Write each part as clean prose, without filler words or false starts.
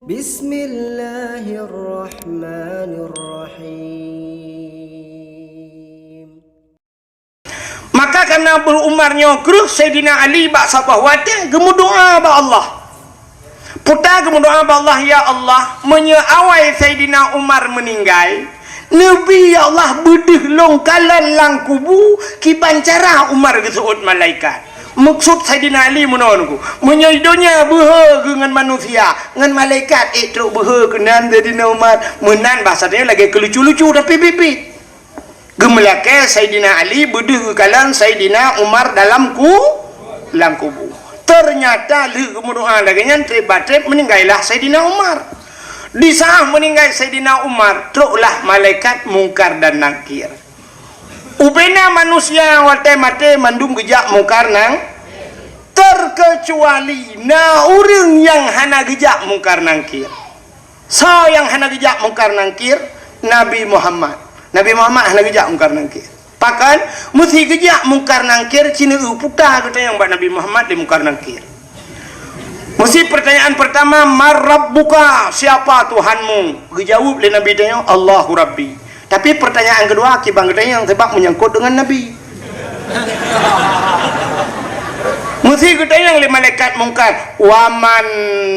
Bismillahirrahmanirrahim. Maka karena berumarnya keruh Sayyidina Ali bak sabah wadah gemu doa ba Allah. Putar gemu doa ba Allah, ya Allah, menyeawai Sayyidina Umar meninggal, Nabi ya Allah bedeh longkalan lang kubu ki pancara Umar gesuut malaikat. Maksud Sayyidina Ali menonku menyaidonya beha dengan manusia dengan malaikat teruk beha kenan Sayyidina Umar menan bahasanya lagi kelucu-lucu tapi pipit gemelake Sayyidina Ali bedeh kalan Sayyidina Umar dalam kubu. Ternyata li kemudoa lagi nyantri-batrip meninggallah Sayyidina Umar. Di saat meninggal Sayyidina Umar teruklah malaikat mungkar dan nakir. Ubena manusia wate mate mandum gejak mungkar nang terkecuali na orang yang hana gejak mungkar nangkir. So yang hana gejak mungkar nangkir Nabi Muhammad hana gejak mungkar nangkir. Pakan mesti gejak mungkar nangkir cina putar kata yang Nabi Muhammad di mungkar nangkir. Mesti pertanyaan pertama, marrabbuka, siapa Tuhanmu? Dijawab oleh Nabi tanya Allahu Rabbi. Tapi pertanyaan kedua kibang katanya yang sebab menyangkut dengan Nabi. Mesti katanya oleh malaikat mungkar, waman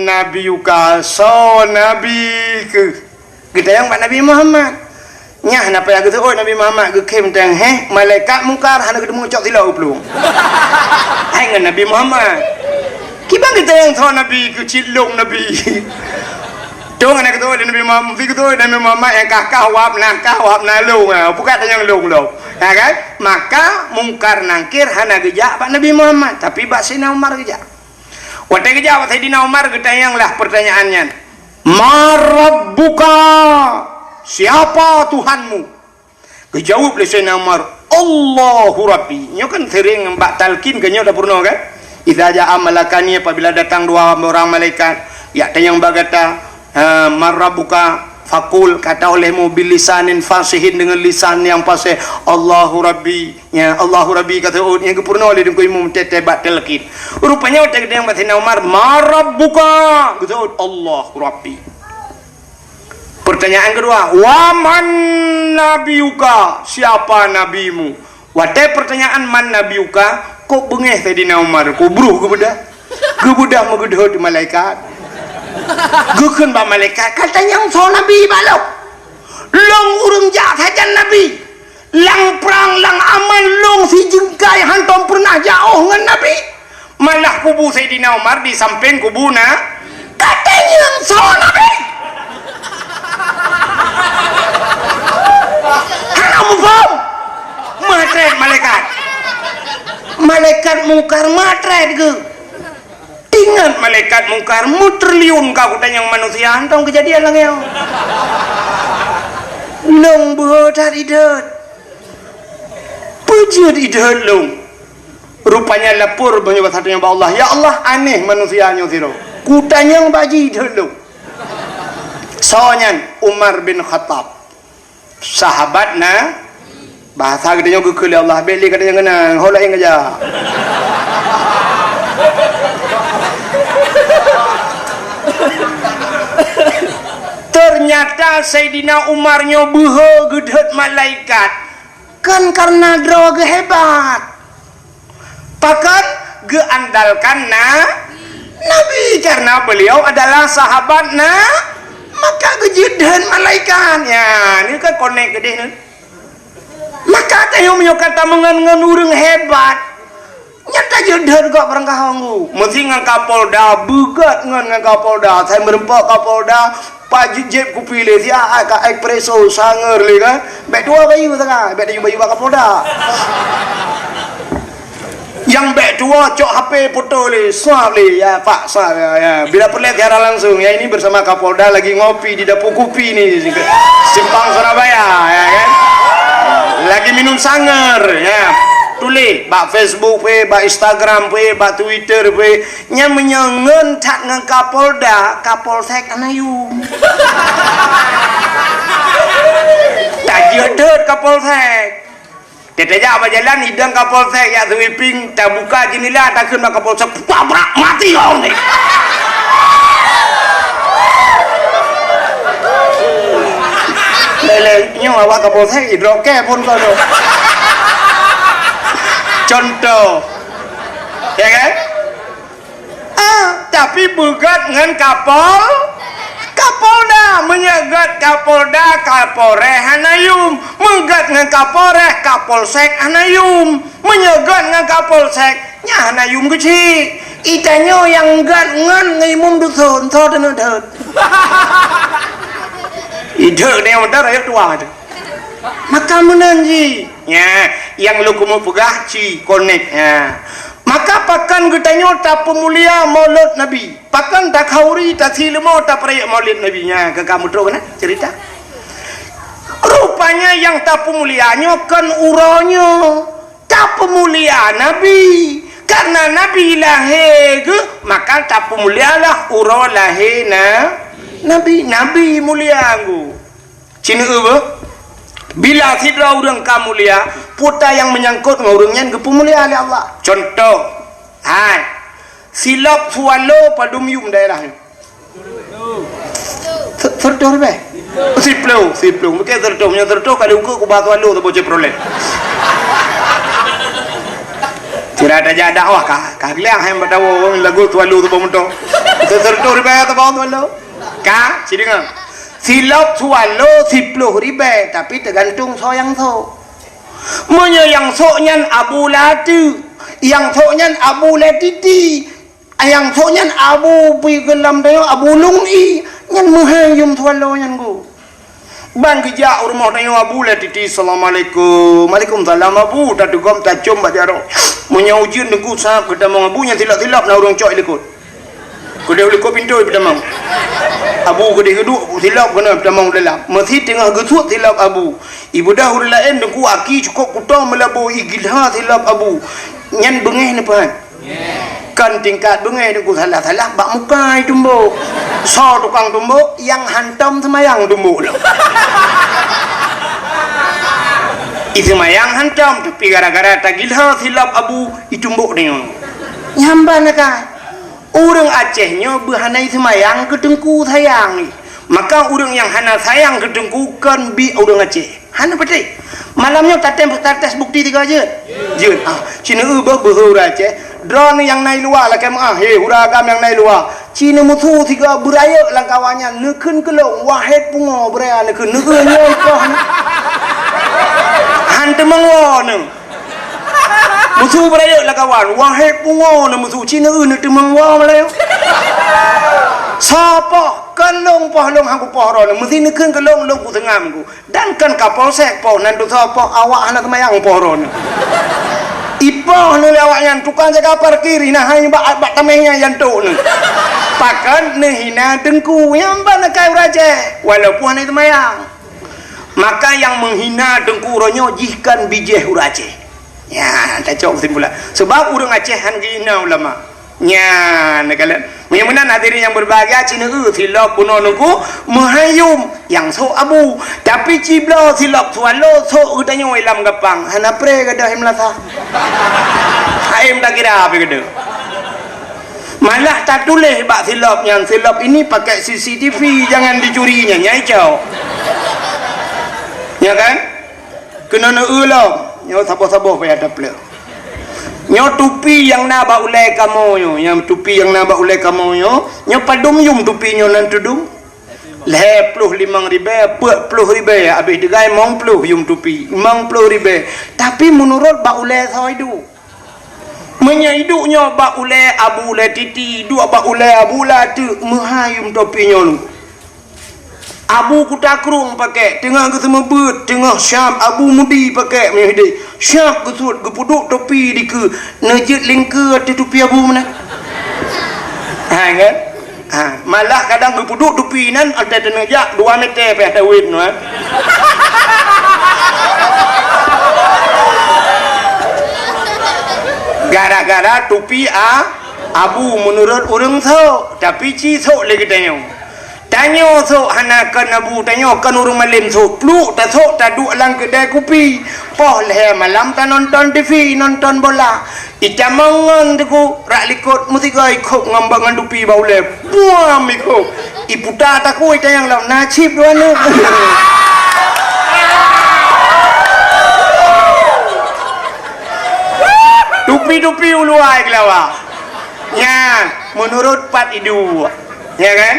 nabiyuka, so nabi ke kita yang Nabi Muhammad. Nyah napa yang gitu, oh Nabi Muhammad ke kem tang malaikat mungkar hana ketemu cok tilau belum. Hai dengan Nabi Muhammad. Kibang kita yang tahu Nabi ke cilung Nabi. Dong anak ketua Nabi Muhammad, ketua Nabi Muhammad yang kakak wap nalung, bukan yang lung, ya kan? Maka mungkar nangkir hana gejak pak Nabi Muhammad, tapi pak Sayyidina Umar gejak. Waktu gejak pak Sayyidina Umar ketayang lah pertanyaannya, marabbuka, siapa Tuhanmu? Kejawab oleh Sayyidina Umar, Allahu Rabbi. Nyo kan sering mbak talkin ke nyo dah pernah kan? Idza ja'a malakani, apabila datang dua orang malaikat, ya tayang bagata marrabuka fakul, kata olehmu bilisanin fasihin, dengan lisan yang fasih, Allahu Rabbi, ya Allahu Rabbi kata yang kepurna oleh dengku imam tetebat telkit. Rupanya otak yang batin Umar marrabuka kata Allahu Rabbi. Pertanyaan kedua, waman nabiyuka, siapa nabimu? Watai pertanyaan man nabiyuka kok bengeh Sayyidina Umar, kok bruh kebudah megedho di malaikat. Guken ba malaikat katanya so Nabi balok long urang jak hajan Nabi lang perang lang aman long si jengkai hantom pernah jauh dengan Nabi, malah kubu Sayyidina Umar di samping kubuna katanya so Nabi. Kamu faham matret malaikat mungkar matret ke ingat malaikat mungkar mutriliun kau yang manusia antong kejadian lang yang long bodat idat pujud idat long rupanya lapor banyak satunya ba Allah, ya Allah aneh manusianya zero kutanya yang baji idat long. Soalnya Umar bin Khattab sahabat na bahasa katanya gukul Allah beli katanya kena hola yang aja. Ternyata Sayyidina Umarnya beha gedhet malaikat kan karena droga hebat. Pakat geandalkan Nabi karena beliau adalah sahabat maka gejedhan malaikat. Ya, ini kan konek gede nih. Maka tayo kata mengan urang hebat. Nyata jedhan kok perang kahanggu. Mesti ngan Kapolda begat ngan Kapolda. Saya merempak Kapolda Pak Jeb ku pilih si ka Expresso sanger le kan. Bek dua bayu tengah, bek dah bayu Kapolda. Yang bek dua cok HP foto le, swap le ya Pak swap ya. Bila perlu secara langsung ya, ini bersama Kapolda lagi ngopi di dapur kopi nih Simpang Surabaya ya kan. Lagi minum sanger ya. Tulis bak Facebook we, bak Instagram we, bak Twitter we, nya menyengen tak ngan Kapolda, Kapolsek anayu. Tak jodoh Kapolsek. Tetenya apa jalan hidang Kapolsek ya sweeping, tak buka jendela, tak kena Kapolsek, babrak mati kau ni. awak Kapolsek hidroke pun kono. Contoh. Ya kan? Tapi begat dengan Kapolda menyegat Kapolda Kapolre Hanayum menyegat dengan Kapolre Kapolsek Hanayum menyegat dengan Kapolsek nya Hanayum kecil itanya yang gat ngan ngimum dusun so dan udah ide dia udah raya tua tu maka menanji ya yang lu kumu pegah ci connect ya maka pakan getanya tak pemulia maulid Nabi pakan tak khauri tak silmo tak perayaan maulid Nabi nya ke kamu tahu kan cerita rupanya yang tak pemulianya kan uranya tak pemulia Nabi karena Nabi lahir maka tak pemulialah ura lahir Nabi mulia aku cina apa bila sidra urang kamulia puta yang menyangkut ngurungnya ke pemulia oleh Allah contoh hai silap swallow padum yum daerah tertor be siplo mungkin tertor kalau ku batu alu tu bocah problem tidak ada jadah wah kalian yang berdawa lagu tu alu tu pemuto tertor be tu batu alu ka sidingan silap swallow 10 ribu tapi tergantung so yang so punya yang so nyan Abu Latu yang so nyan Abu Latiti yang so nyan Abu Pigelam dayo Abu Lungi nyan muhayum swallow nyan go ban kerja rumah dayo Abu Latiti assalamualaikum waalaikumsalam Abu tatugom tacum bajaro punya ujian nunggu sahab kedamang Abu nyan tilap-tilap na urang cok ikut kode uliko pintu pedamang Abu kode kedua silap kena pedamang dalam masih tengah gesut silap Abu ibu dah hur lain dengku aki cukup kutong melabu igilha silap Abu nyan bengeh ni pan kan tingkat bengeh dengku salah bak mukai tumbuk so tukang tumbuk yang hantam semayang tumbuk itu mayang hantam tapi gara-gara tagilha silap Abu itumbuk ni nyamban kan orang Acehnya berhanai semayang ke dengku sayang ni maka orang yang hana sayang ke dengku kan bi orang Aceh hana betul malamnya tates bukti 3 je Cina berhur Aceh drone yang naik luar lah kemah huragam yang naik luar Cina musuh 3 beraya lang kawannya nekun kelong wahid pungo beraya nekun nyokoh hantu mengon musuh beraya lah kawan wahai pungo na musuh Cina nak temang wa malayo sapa kalong pahlong aku pohro na mesti nekeun kalong long ku tengam ku dan kan Kapolsek po nan tu sapa awak anak mayang pohro na ipoh na awak yang tukang jaga parkir nah hang bak tamehnya yang tu na pakan nehina dengku yang ban kai raja walaupun itu mayang maka yang menghina dengku ronyo jihkan bijeh urace ya, tak cok kesimpulan. Sebab orang Aceh hanjina ulama. Ya, nakalan. Mudah-mudahan hadirin yang berbahagia Cina silap puno nuku mahayum yang so Abu. Tapi cibla silap swallow so udanyo ilam gapang. Hana pre gadah himlasa. Haim tak kira apa gadah. Malah tak tulis bak silap yang silap ini pakai CCTV jangan dicurinya nyai cau. Ya kan? Kena nak ulang. Nyo sabo-sabo payah dapat. Nyo tupi yang na ba ulai kamu yo, yang tupi yang na ba ulai kamu yo, nyo padum yum tupi nyo nan tudung. 55,000, 40,000 habis degai 50 yum tupi, 50,000. Tapi menurut ba ulai saidu. Menyaidunya ba ulai Abu Latiti, dua ba ulai Abu Latu, mahayum topi nyo lu. Abu Kutakrung pakai tengah ke semua bet tengah Syam Abu Mudi pakai menyedi Syam kesut ke puduk topi di ke nejit lingka di topi Abu mana kan malah kadang ke puduk topi nan ada tenejak 2 meter peh tawin gara-gara topi Abu menurut orang so tapi ci so lagi tanya so hanakan Abu tanya kan urung malim so pluk tak so tak duk lang kedai kopi poh leh malam tak nonton TV nonton bola icamangan deku rak likut mesti gai kok ngambangan dupi bau le buam ikut iputa tak ku itayang lau nasib dua nu Dupi-dupi uluai kelawa. Ya, menurut Pat Idu. Ya kan?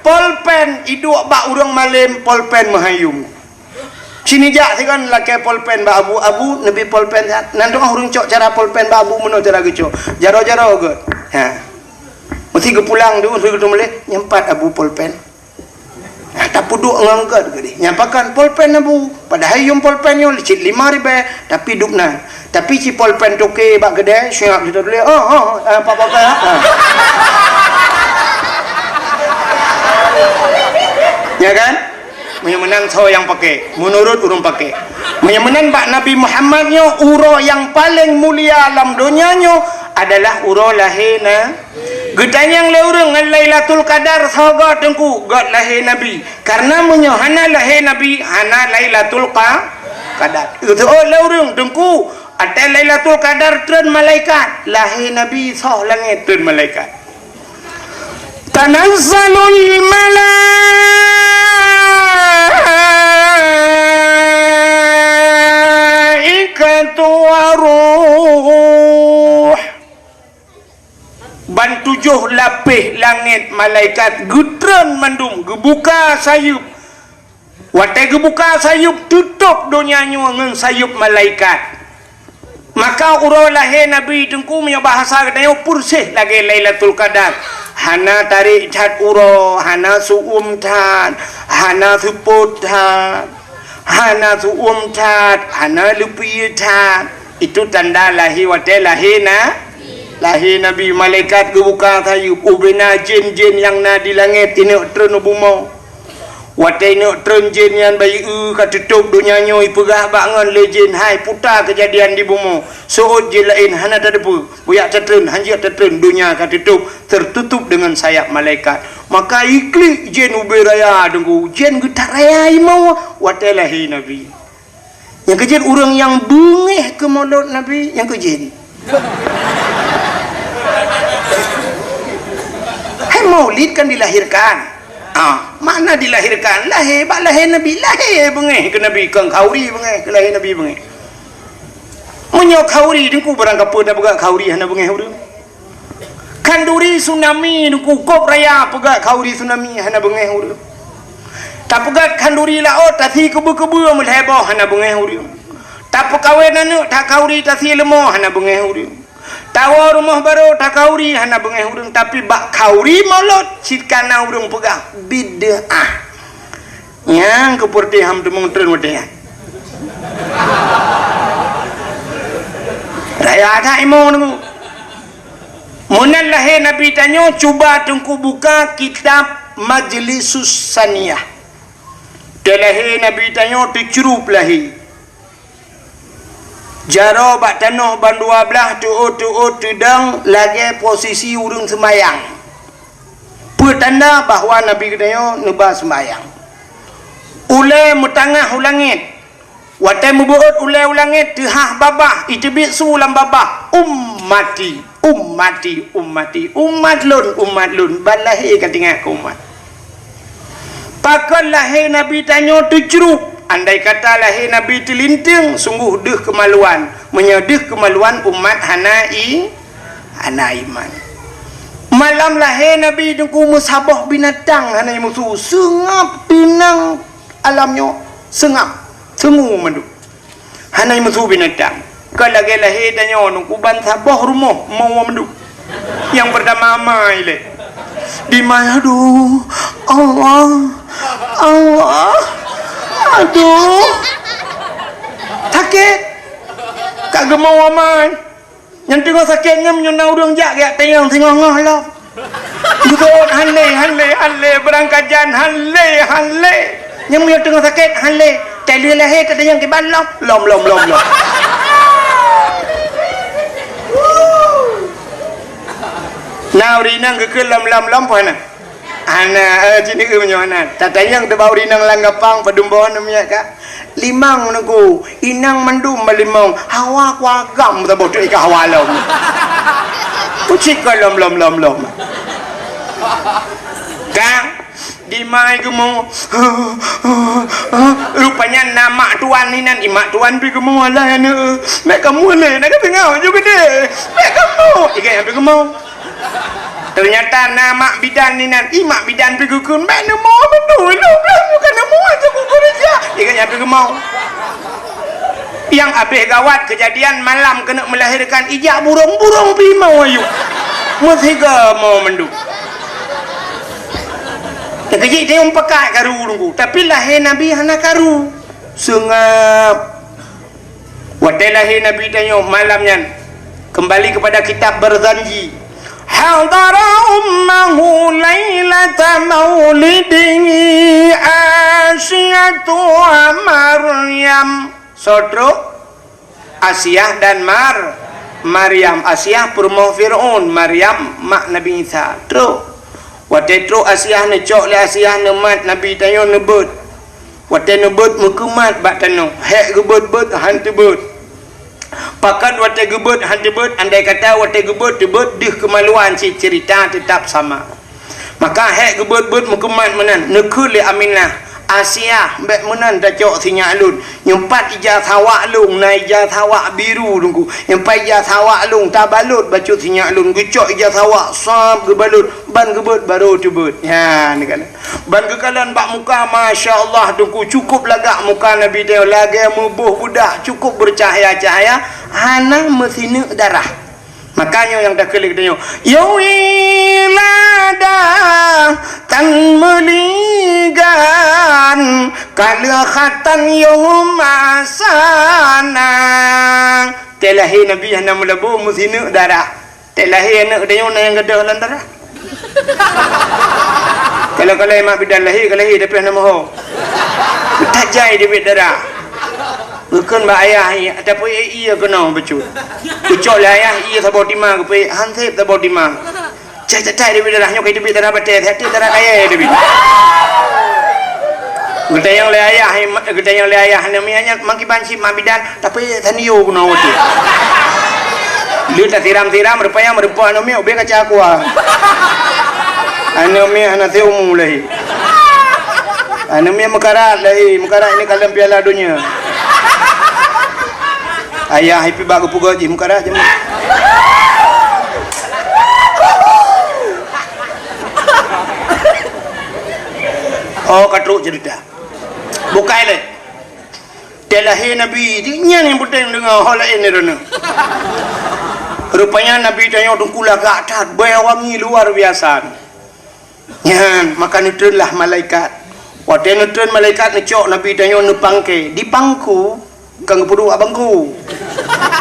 Polpen Idu bak urang malim polpen mahayum. Sini jak sih kan laki polpen ba abu-abu nabi polpen nanti orang cok cara polpen ba abu meno cara gitu. Jaro-jaro ke. Ha. Mesti ke pulang tu mesti ke boleh nyempat abu polpen. Nah, tak puduk ngangkat ke dia. Nyampakan polpen abu. Padahal yung polpen yo licit 5,000 tapi dupna. Tapi si polpen toke bak gede siap kita dulu. Apa-apa ya. Ya kan? Menyemenan so yang pakai menurut urung pakai menyemenan bak Nabi Muhammadnya uro yang paling mulia alam dunianya adalah uro lahina getanyang leurung Lailatul Qadar soga tengku god lahir Nabi karena menyohana lahir Nabi hana Lailatul Qadar itu oh leurung tengku ada Lailatul Qadar turun malaikat lahir Nabi soh langit turun malaikat tanazzalul malaikatu waruh ban 7 lapis langit malaikat gudron mandum gebuka sayup watai gebuka sayup tutup dunianya dengan sayup malaikat maka urau lahir Nabi tengku punya bahasa katanya pursih lagi Lailatul Qadar hana tarik cat uro hana suum tat hana suput tat hana suum tat hana lupi tat itu tanda lahir watai lahir lahir Nabi malaikat gebuka sayup ubena jin-jin yang na di langit ini terun bumau watai ni terun jin yang bayi katutup dunianya ipegah bangun lejin hai putar kejadian di bumau suut jin lain hana tak depu buyak terun hanjir terun dunia katutup tertutup dengan sayap malaikat maka iklik jin uberaya dengku jin getar raya imau watai lahir Nabi yang kejin orang yang bungih ke mulut Nabi yang kejin hai maulid kan dilahirkan mana dilahirkan lahir bak lahir Nabi lahir bengih ke Nabi ke khauri bengih ke lahir Nabi bengih menyok khauri dengku barang apa dah pegak khauri hana bengih urang kanduri tsunami dengku kop raya pegak khauri tsunami hana bengih urang tak pegat kanduri laut tasi kebu-kebu melheboh hana bengih urang tak pekawin anu tak khauri tasi lemo hana bengih urang tawa rumah baru tak kauri hana bengih urang tapi bak kauri molot sitkana urang pegah bid'ah yang keperti ham demung tren wedeh raya ada imo nemu munan lahir Nabi tanyo cuba tengku buka kitab Majlisus Saniyah lahir Nabi tanyo dicerup lahir jaro bak tanah ban 12 tuut tudang lagi posisi urang semayang pertanda bahawa Nabi katanya neba semayang ulai metangah ulangit watai mubuut ulai ulangit tehah babah itibik sulam babah ummati umat lun balahi katinga ke umat pakon lahir Nabi tanya tujurup andai kata lahir Nabi telinting sungguh deh kemaluan menyedih kemaluan umat hana iman malam lahir Nabi dengku musabah binatang hana musuh sengap pinang alamnya sengap semu mandu hana musuh binatang kalau lagi lahir tanya dengku ban sabah rumah mau mandu yang bernama Maile di mana aduh Allah aduh sakit kak gemau amai yang tengok sakitnya menyunau urang jak yak tengok ngah lah betul hanle berangkajan hanle yang punya tengok sakit hanle tali lahir tak ada yang kebalap lom now rinang ke lom puana ana cini ke menyohana tatayang te bau rinang langgapang padumbohan namanya kak limang nunggu inang mandum malimong hawa kuagam ta bodoh ika hawa lom pucik lom kang imai gemo rupanya nama tuan ni nan imak tuan pi gemo lah ana mek kamu le nak tengok juga deh mek kamu ikan yang pi gemo ternyata nama bidan ni nan imak bidan pi gukun mek nama betul bukan nama aja gugur aja ikan yang pi gemo yang habis gawat kejadian malam kena melahirkan ijak burung-burung pi mau ayu mesti mau mendu kejik dia pakai karu nunggu tapi lahir Nabi hana karu sengap wadai lahir Nabi tanya malamnya kembali kepada kitab berzanji hadara ummahu lailata maulidihi Asyatu wa Maryam sodro Asyah dan Maryam Asyah perempuan Fir'aun Maryam mak Nabi Isa terus waktu itu Asyah ne cok le Asyah ne mat Nabi tanya nebut waktu nebut mukumat bak tano hek gebut hantu but pakan waktu gebut hantu but andai kata waktu gebut debut dih kemaluan si cerita tetap sama maka hek gebut mukumat menan nekul le Aminah Asyah mbak menan dah cok sinya alun nyempat ijaz hawak lung na ijaz hawak biru tunggu nyempat ijaz hawak lung tabalut baca sinya alun gecok ijaz hawak sab gebalut ban gebut baru tebut ya ni kan ban kekalan bak muka masya-Allah tunggu cukup lagak muka Nabi dia lagi mubuh budak cukup bercahaya-cahaya hana mesina darah makanya yang dah kelik tanya yawilada tan meligan kalahatan yumasana telahi Nabi hana melabu mesina darah telahi anak dia yang gadah lan darah kalau mak bidan lahir kalahi tapi hana moho tajai dia darah bukan mbak ayah tapi iya kena becut kucok lah ayah iya sabot timah ke hansip sabot timah cai-cai dia darahnya kayak dia darah batai hati darah kaya dia kita yang le ayah namanya mangki banci mak bidan tapi taniyo kena waktu lu tak tiram-tiram rupanya merupa anomia ubah kaca aku anomia anak teumu lahi anomia mekarat lahi mekarat ini kalian piala dunia ayah happy bagu pugo ji muka dah je oh katruk cerita bukai le telahir Nabi dia yang penting dengar hal ini rana rupanya Nabi tanya dungkulah ke atas wangi luar biasa ya maka nutrenlah malaikat waktu nutren malaikat necok Nabi tanya nepangke di pangku kang pudu abangku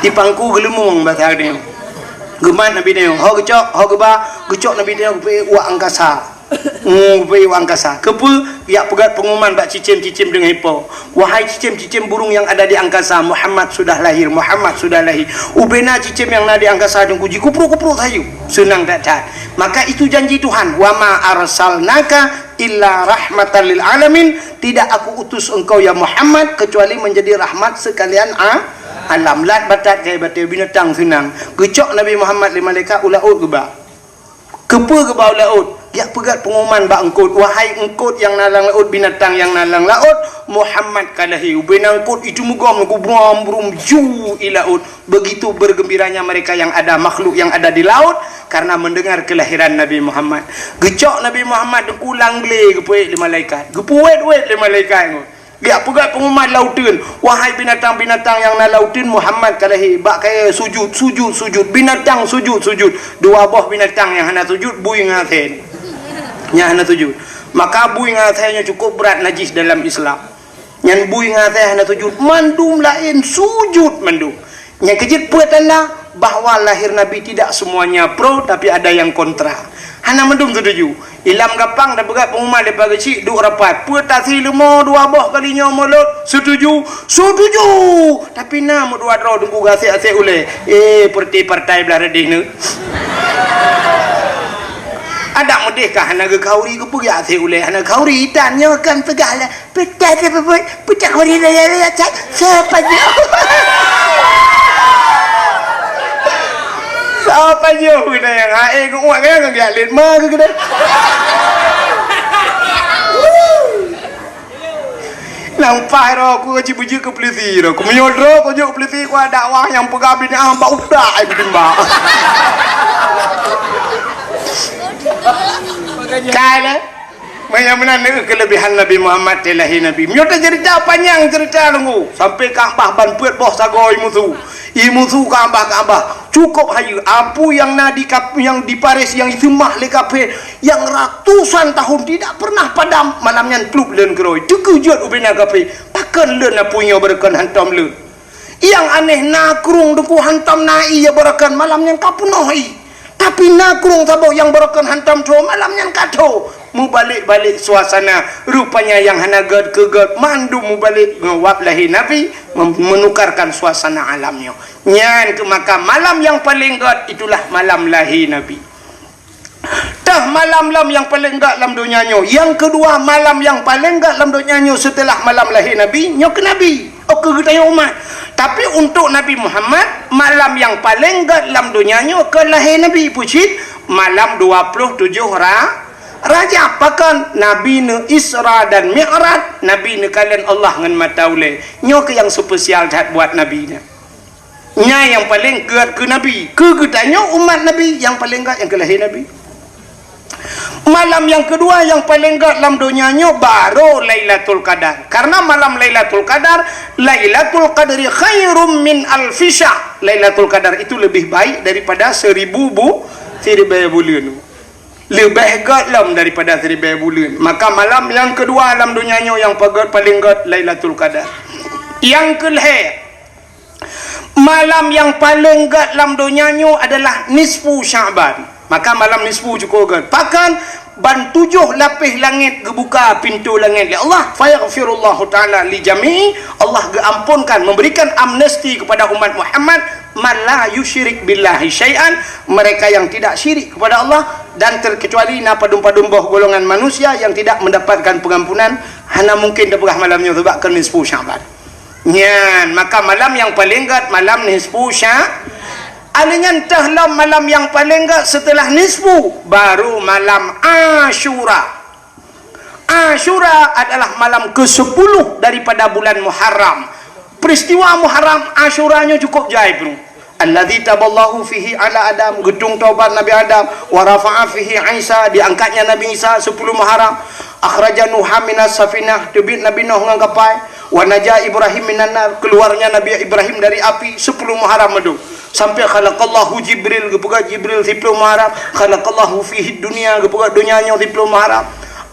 di pangku gelemung bahasa dia geman Nabi dia ho gecok ho geba gecok Nabi dia pe wa angkasa pe wa angkasa kepe ya pegat pengumuman bak cicim-cicim dengan hipo wahai cicim-cicim burung yang ada di angkasa Muhammad sudah lahir ubena cicim yang ada di angkasa dan kuji kupru-kupru sayu senang tak cat maka itu janji Tuhan wa ma arsalnaka illa rahmatan lil alamin tidak aku utus engkau ya Muhammad kecuali menjadi rahmat sekalian alam lat batat kai batai binatang senang gecok Nabi Muhammad lima malaikat ulaut geba kepe geba ulaut ya pegat pengumuman bak engkut wahai engkut yang nalang laut binatang yang nalang laut Muhammad kalahi ubena engkut itu mugam brum ju ilaut begitu bergembiranya mereka yang ada makhluk yang ada di laut karena mendengar kelahiran Nabi Muhammad gecok Nabi Muhammad ulang ble gepuet lima malaikat gepuet lima malaikat dia pegat pengumuman lautin wahai binatang-binatang yang na lautin Muhammad kalahi bak kaya sujud binatang sujud dua buah binatang yang hana sujud bui ngaten yang hana sujud maka bui ngatennya cukup berat najis dalam Islam yang bui ngaten hana sujud mandum lain sujud mandum yang kejit puatlah bahwa lahir Nabi tidak semuanya pro tapi ada yang kontra hana mendum setuju ilam gapang dah berat pengumuman daripada kecil duk rapat puatasi lemo dua boh kalinya mulut setuju tapi na mu dua draw tunggu gasik-asik oleh partai belah redih ni ada mudihkah hana kauri ke pergi asik oleh hana kauri hitamnya kan tegaklah pecah kauri raya siapa je apa jauh dah yang hae ku uak kan enggak lihat mah ke dah Nampak aku buji ke polisi aku menyodro aku juk polisi ku dakwah yang pegabi ni hamba udah aku timbak. Kala banyak menanda kelebihan Nabi Muhammad telahi Nabi. Menyota cerita panjang cerita lu sampai Kaabah ban puat boh sagoi musuh. Musuh Kaabah cukup hayu apu yang nadi yang di Paris yang itu mah lekape yang ratusan tahun tidak pernah padam malamnya klub len keroi tukujut ubina kape pakan len punya berkan hantam len yang aneh nakrung duku hantam nai ya berakan malamnya kapunohi tapi nakrung sabo yang berakan hantam tu malamnya kato mu balik suasana rupanya yang hanagad kegad mandu mu balik ngawab lahi Nabi menukarkan suasana alamnya nyan ke maka malam yang paling gad itulah malam lahi Nabi dah malam yang paling gad dalam dunianya yang kedua malam yang paling gad dalam dunianya setelah malam lahi Nabi nyok Nabi ke kita umat tapi untuk Nabi Muhammad malam yang paling gad dalam dunianya ke lahi Nabi pucit malam 27 Rajab pakan Nabi ne Isra dan Mi'raj Nabi ne kalian Allah ngan mataule nyo ke yang spesial dah buat Nabi ne nya yang paling geat ke Nabi ke getanya umat Nabi yang paling geat yang kelahir Nabi malam yang kedua yang paling geat dalam dunianya baru Lailatul Qadar karena malam Lailatul Qadar Lailatul Qadri khairum min alfisha Lailatul Qadar itu lebih baik daripada 1000 bulan lebih galam daripada 1000 bulan maka malam yang kedua dalam dunianya yang paling gat Lailatul Qadar yang kelih malam yang paling gat dalam dunianya adalah nisfu Sya'ban maka malam nisfu cukup gat pakan ban 7 lapis langit gebuka pintu langit ya Allah fayaghfirullahu taala li jami'i Allah geampunkan memberikan amnesti kepada umat Muhammad man la yusyrik billahi syai'an mereka yang tidak syirik kepada Allah dan terkecuali padum-padum boh golongan manusia yang tidak mendapatkan pengampunan hanya mungkin dapatkan malamnya sebab ke nisfu Sya'ban nyan maka malam yang paling gat malam nisfu Sya'ban alingan tahlam malam yang paling gat setelah nisfu baru malam Asyura adalah malam ke-10 daripada bulan Muharram peristiwa Muharram Asyuranya cukup jaib bro alladzi taballahu fihi ala Adam gedung taubat Nabi Adam wa rafa'a fihi Isa diangkatnya Nabi Isa 10 Muharram akhraja Nuha minas safinah tebit Nabi Nuh ngang kapal wa naja Ibrahim minan nar keluarnya Nabi Ibrahim dari api 10 Muharram madu sampai khalaqallahu Jibril gepuga Jibril 10 Muharram khalaqallahu fihi dunia gepuga dunianya 10 Muharram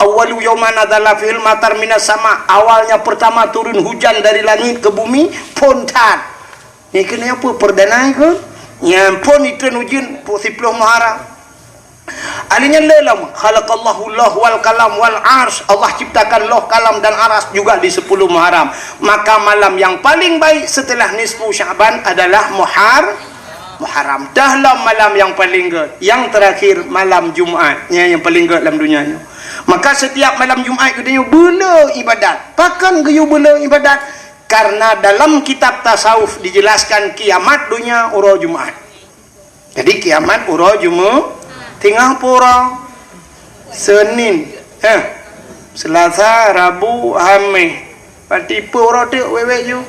awalu yawman adzala fil matar minas sama awalnya pertama turun hujan dari langit ke bumi pontan ni kena apa perdana ke yang pon itu hujan 10 Muharram alinya lelam khalaqallahu Allah wal kalam wal ars Allah ciptakan loh kalam dan aras juga di 10 Muharram maka malam yang paling baik setelah nisfu Sya'ban adalah Muharram dahlah malam yang paling gad yang terakhir malam Jumaat yang paling gad dalam dunia ni maka setiap malam Jumaat katanya bela ibadat pakan geyu bela ibadat karena dalam kitab tasawuf dijelaskan kiamat dunia uro Jumaat jadi kiamat uro Jumaat tinggal pura Senin Selasa Rabu Khamis pati pura tu wewe ju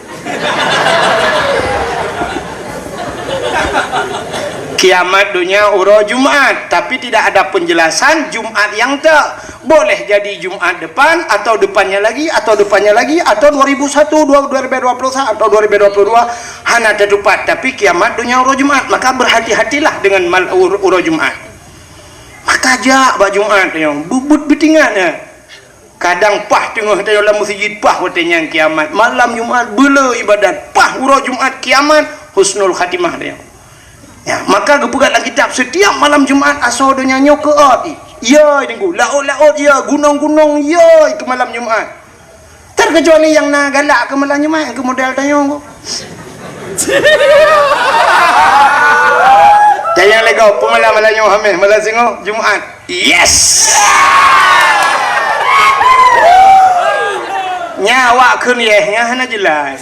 kiamat dunia uro Jumaat tapi tidak ada penjelasan Jumaat yang tak boleh jadi Jumaat depan atau depannya lagi atau 2001 2021 atau 2022 hanya ada tepat tapi kiamat dunia uro Jumaat maka berhati-hatilah dengan uro Jumaat maka jak bak Jumaat yang bubut betingan kadang pah tengah dalam masjid pah watenya kiamat malam Jumaat bela ibadat pah uro Jumaat kiamat husnul khatimah dia ya maka gebugat dalam kitab setiap malam Jumaat asal dunia ke ati ya tunggu laut ya gunung ya ke malam Jumaat terkecuali yang nak galak ke malam Jumaat ke model tanya aku jangan lagi kau malam Jumaat malam singo Jumaat yes nyawa keniehnya hanya jelas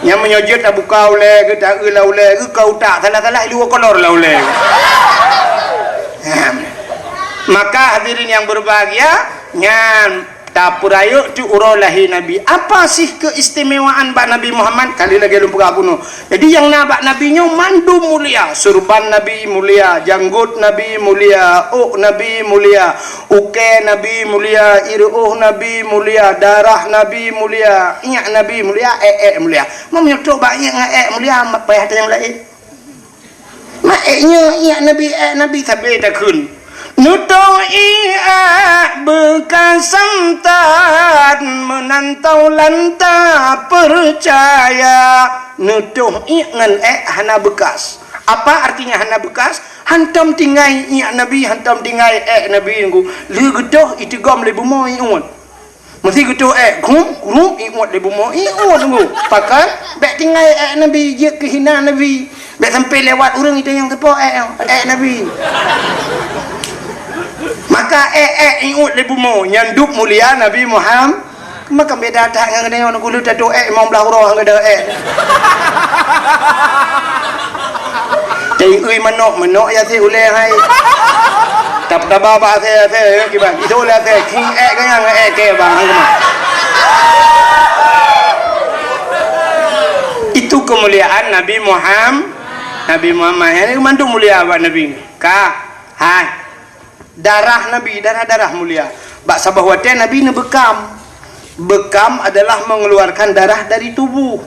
yang menyojot tak buka oleh ke tak ulah oleh ke kau tak salah-salah dua kolor lah oleh maka hadirin yang berbahagia nyan tapurayo tu urolahi Nabi. Apa sih keistimewaan bak Nabi Muhammad? Kali lagi lupa aku no. Jadi yang nabak Nabi nyo mandu mulia, surban Nabi mulia, janggut Nabi mulia, Nabi mulia, uke Nabi mulia, iruh Nabi mulia, darah Nabi mulia, inyak Nabi mulia, mulia. Mau menyotok banyak dengan mulia, mak payah yang lain. Maknya inyak Nabi sampai takun. Nutong bekas santan menantau lanta percaya. Nutuh ngan hana bekas. Apa artinya hana bekas? Hantam tinggai Nabi, hantam tinggai Nabi ngu. Le gedoh itu gom le bumo iun. Mesti gedoh kum iun le bumo iun ngu. Pakai bek tinggai Nabi je kehina Nabi. Bek sampai lewat orang itu yang tepo Nabi. Maka iun le bumo nyanduk mulia Nabi Muhammad. Maka beda tak ngan dengan gulu tatu imam belah roh ngada Jadi menok ya si uleh hai. Tap ba se kiban. Itu uleh se king kan yang ke bang. Itu kemuliaan Nabi Muhammad. Nabi Muhammad ini mantu mulia buat Nabi. Hai. Darah Nabi, darah mulia. Bak sabah wate Nabi ni bekam. Bekam adalah mengeluarkan darah dari tubuh.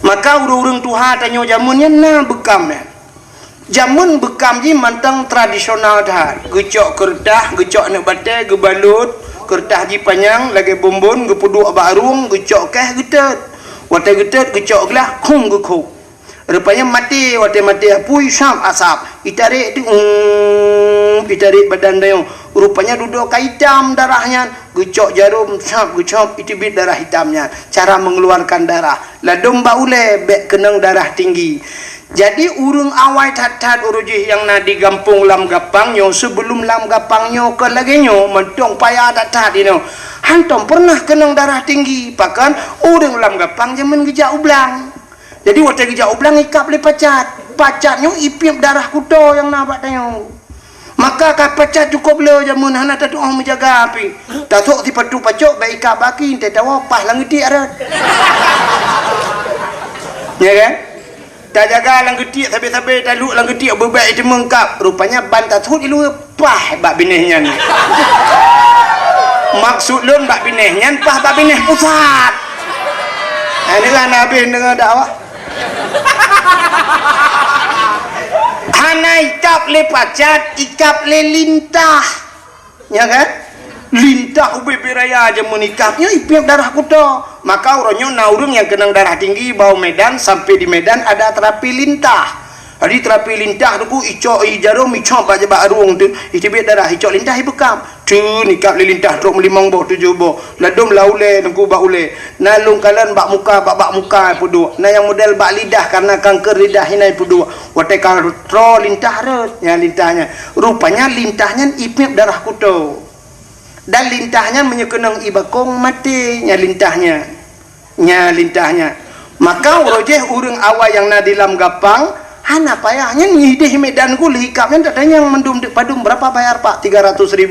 Maka urang tuha tanyo jamunnya bekam ya. Jamun bekam ji mantang tradisional dah. Gecok kertas, gecok nak batai, gebalut, kertas ji panjang, lagi bumbun, gepuduk barung, gecok keh getet. Watai getet, gecok gelah, kum gekuk. Rupanya mati, watai mati apui syam asap. Itarik tu, itarik badan dia. Rupanya duduk hitam darahnya. Gecok jarum, syam, gecok, itu bit darah hitamnya. Cara mengeluarkan darah. Ladum baule, bek kenang darah tinggi. Jadi urung awai tat urujih yang nadi gampung lam gapangnya sebelum lam gapangnya ke laginya mentong payah tat ini. Hantom pernah kenang darah tinggi. Bahkan urung lam gapang jaman gejak ublang. Jadi waktu gejak ublang ikap le pacat. Pacatnya ipip darah kuto yang nabak tanya. Maka kapacat cukup le jamun hana tatu orang menjaga api. Tatuk ti patu pacok baik ikap baki te tawa pah langiti arat. Ya kan? Tak jaga langiti sampai taluk langiti bebaik itu mengkap. Rupanya ban tatuk ilu pah bak binehnya ni. Maksud lun bak binehnya pah bak bineh pusat. Ini kan habis dengan dakwah. Hana ikap le pacat, ikap le lintah. Ya kan? Lintah ubi biraya aja menikapnya ipip darah kuto. Maka orangnya naurung yang kenang darah tinggi bawa Medan, sampai di Medan ada terapi lintah. Jadi terapi lintah tu icok jarum icok baca barung tu icip darah icok lintah bekam. Tu nikap lintah truk melimang boh 7 boh. Ladum laule nengku bak ule. Nalung kalan bak muka pudu. Na yang model bak lidah karena kanker lidah hinai pudu. Watai tro lintah ret ya lintahnya. Rupanya lintahnya ipip darah kuto. Dan lintahnya menyekenang ibakong mati nya lintahnya. Nya lintahnya. Maka urojeh urang awal yang na dalam gapang hana payahnya ngidih Medan ku lihikapnya tak tanya yang mendum padum berapa bayar pak 300.000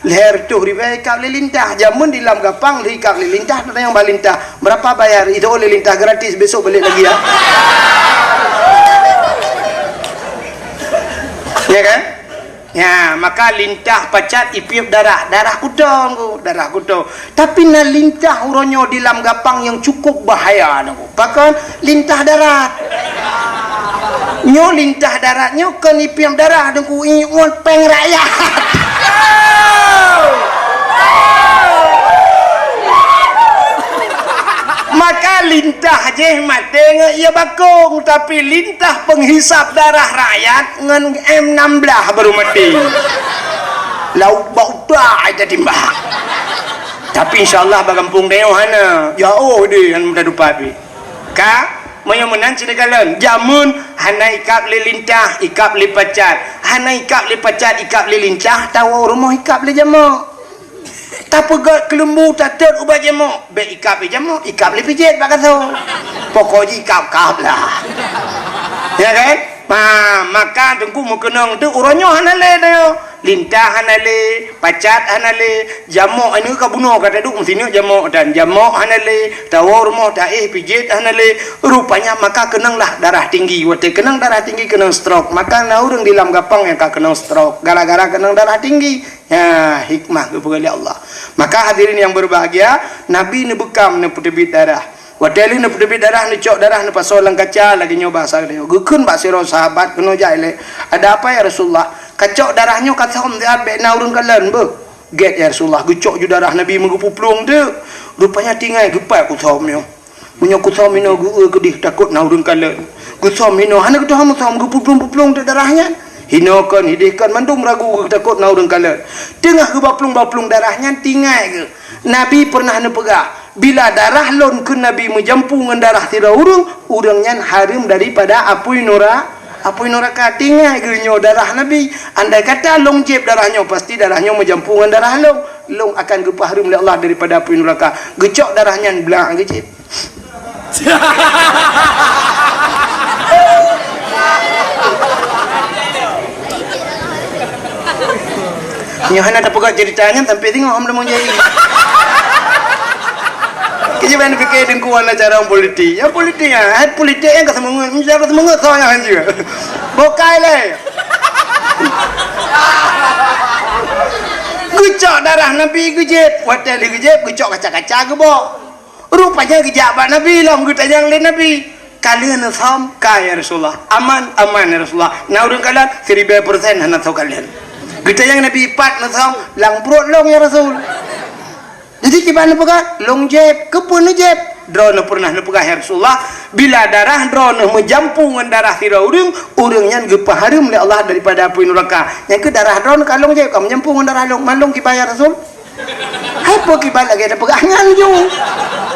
leher tuh ribekap lilintah jamun di lam gapang lihikap lilintah tak tanya yang balintah berapa bayar itu oleh lintah gratis besok balik lagi ya. Ya kan ya maka lintah pacat ipip darah kuto tapi na lintah uronyo di lam gapang yang cukup bahaya bahkan lintah darat nyo lintah darat nyo ke nipiam darah dengku iun peng rakyat. Maka lintah je mate ia bakung tapi lintah penghisap darah rakyat ngan M16 baru mati. Lauk bau dah jadi mbah. Tapi insyaallah bagampung deo hana. Ya di han muda dupabi. Ka menan cinagalan jamun hana ikap lilintah ikap lipacat hana ikap lipacat ikap lilincah tahu rumah ikap li jamu tapi gak kelembu tatet ubah jamu be ikap li jamu ikap li pijit bak tahu pokoknya ikap lah ya kan maka tengku mau kenang tu uronyo hana le lintah hanale pacat hanale jamok anu ka bunuh kata duk mesti ni jamok dan jamok hanale tawar moh taih pijit hanale rupanya maka kenanglah darah tinggi wate kenang darah tinggi kenang stroke maka na urang di lam gapang yang ka kenang stroke gara-gara kenang darah tinggi ya hikmah kepada Allah. Maka hadirin yang berbahagia, Nabi ni bekam ni putebit darah. Wadali ni putebit darah ni cok darah ni pasolang kaca lagi nyoba bahasa dia. Gukun bak siro sahabat kena jale. Ada apa ya Rasulullah? Kacok darahnya kata om dia be na urang kalan be. Get ya Rasulullah, gucok ju darah Nabi mengupuplung tu. Rupanya tinggal gepai ku somnya. Punya ku somino gu kedih takut na urang kalan. Ku somino hana ku tom gupuplung tu darahnya. Hinokan hidihkan mandum ragu takut na urang kalan. Tengah ke baplung darahnya tinggal ke. Nabi pernah ne pegah bila darah lon ke Nabi menjampu dengan darah tira urangnya haram daripada apui neraka tinggal genyo darah Nabi. Andai kata long jeb darahnya pasti darahnya menjampu dengan darah long akan gepah haram oleh Allah daripada apui neraka. Gecok darahnya belang gecep. Nyohana tak pegak ceritanya sampai tengok hom lemong jai. Kejiban fikir dengku wana cara politik. Ya politik ya, politik yang kesemungut, menjadi kesemungut so yang hanjir. Bokai le. Gucok darah Nabi gejep, hotel gejep, gucok kaca-kaca gebok. Rupanya gejabat Nabi lah, gutanya yang lain Nabi. Kalian sam kaya Rasulullah, aman ya Rasulullah. Nah urang kalian 1000% hana tahu kalian. Kita yang Nabi ipat nasam lang perut long ya Rasul. Jadi gimana pegah long jeb kepun jeb drone pernah pegah ya Rasulullah bila darah drone menjampung dengan darah tira urangnya gepah harum oleh Allah daripada api neraka. Yang ke darah drone kalong jeb kamu menjampung dengan darah long malong kibayar Rasul. Apa kibal lagi ada pegah nganju.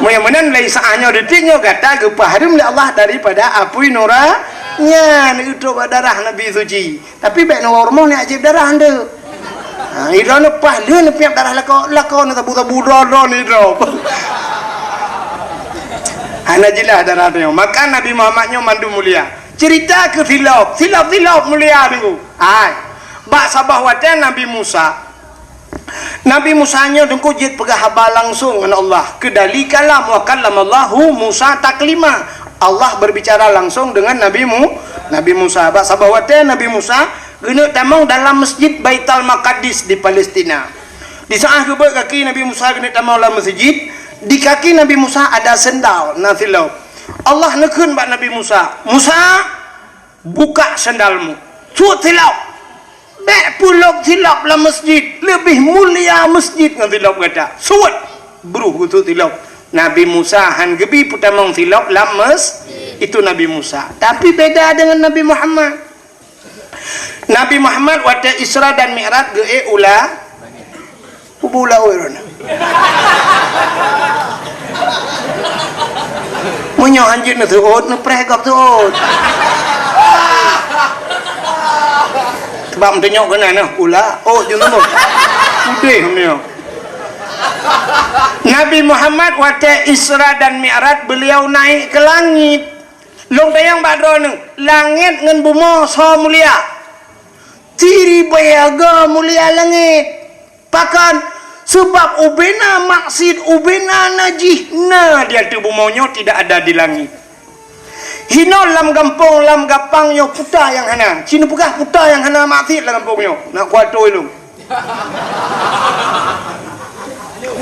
Mudah-mudahan lai saanya detiknya kata gepah harum oleh Allah daripada api neraka. Nya ni itu darah Nabi suci. Tapi baik normal ni ajib darah anda. Ha ira ne pahla ne piap darah lako ne tabu darah ni ro. Ana jelas darah dia. Maka Nabi Muhammadnya mandu mulia. Cerita ke silap mulia niku. Ai. Bak sabah watan Nabi Musa. Nabi Musanya dengku jit pegah haba langsung dengan Allah. Kedali kalam wa kallamallahu Musa taklima. Allah berbicara langsung dengan Nabi Musa. Bak sabawate Nabi Musa guna tamang dalam masjid Baitul Maqdis di Palestina. Di saat ke kaki Nabi Musa guna tamang dalam masjid, di kaki Nabi Musa ada sendal nasilau. Allah nekun bak Nabi Musa. Musa buka sendalmu. Suat silap. Bek pulak silap dalam masjid. Lebih mulia masjid dengan silap kata. Suat. Beruh itu silap. Nabi Musa han gebi putamang silap lames itu Nabi Musa. Tapi beda dengan Nabi Muhammad. Nabi Muhammad wata Isra dan Mi'raj ge ula ubula urun. Munyo anjir na tuot na pregap tuot. Sebab mentenyok kena nah ula oh jeung nu. Udeh menyo. Nabi Muhammad wate Isra dan Mi'raj beliau naik ke langit. Long tayang badro neng langit ngan bumi so mulia. Ciri bayaga mulia langit. Pakan sebab ubena maksud ubena najih na dia tu bumonyo tidak ada di langit. Hino lam gampong lam gapangnya puta yang hana. Cina pugah puta yang hana maksud lam gampongnya. Nak kuato ilung.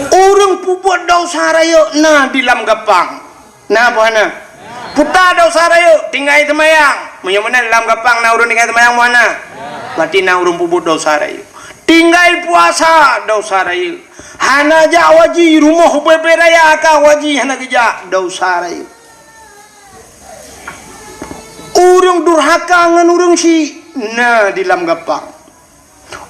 Orang puput dosa raya na di lam gapang. Na apa hana? Puta dosa raya tinggal temayang. Munyo mana lam gapang na urang tinggal temayang mana? Berarti na urang puput dosa raya. Tinggal puasa dosa raya. Hana ja waji rumah bebe raya ka waji hana geja dosa raya. Urang durhaka ngan urang si na di lam gapang.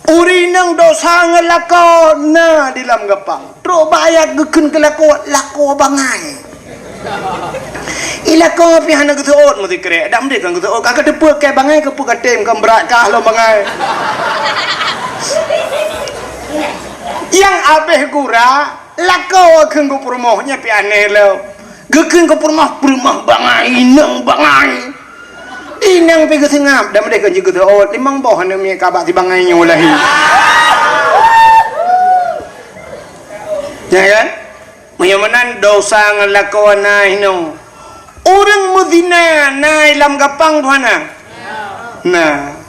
Urinang dosa ngelako na di lam gapang. Tro bayat gekun ke lako bangai. Ilako pi hana getuot mesti kere. Dak mesti kan getuot kakak depe ke bangai ke pu katem kan berat kah lo bangai. Yang abeh gura lako keun ku perumohnya pi aneh lo. Gekun ke perumah bangai nang bangai. Inang pergi sengap dan mereka juga tu oh timbang boh hana mi kabak timbangnya ulahi. Ya kan? Menyamanan dosa ngelakon hino. Orang muzina nai lam gapang tuana. Nah.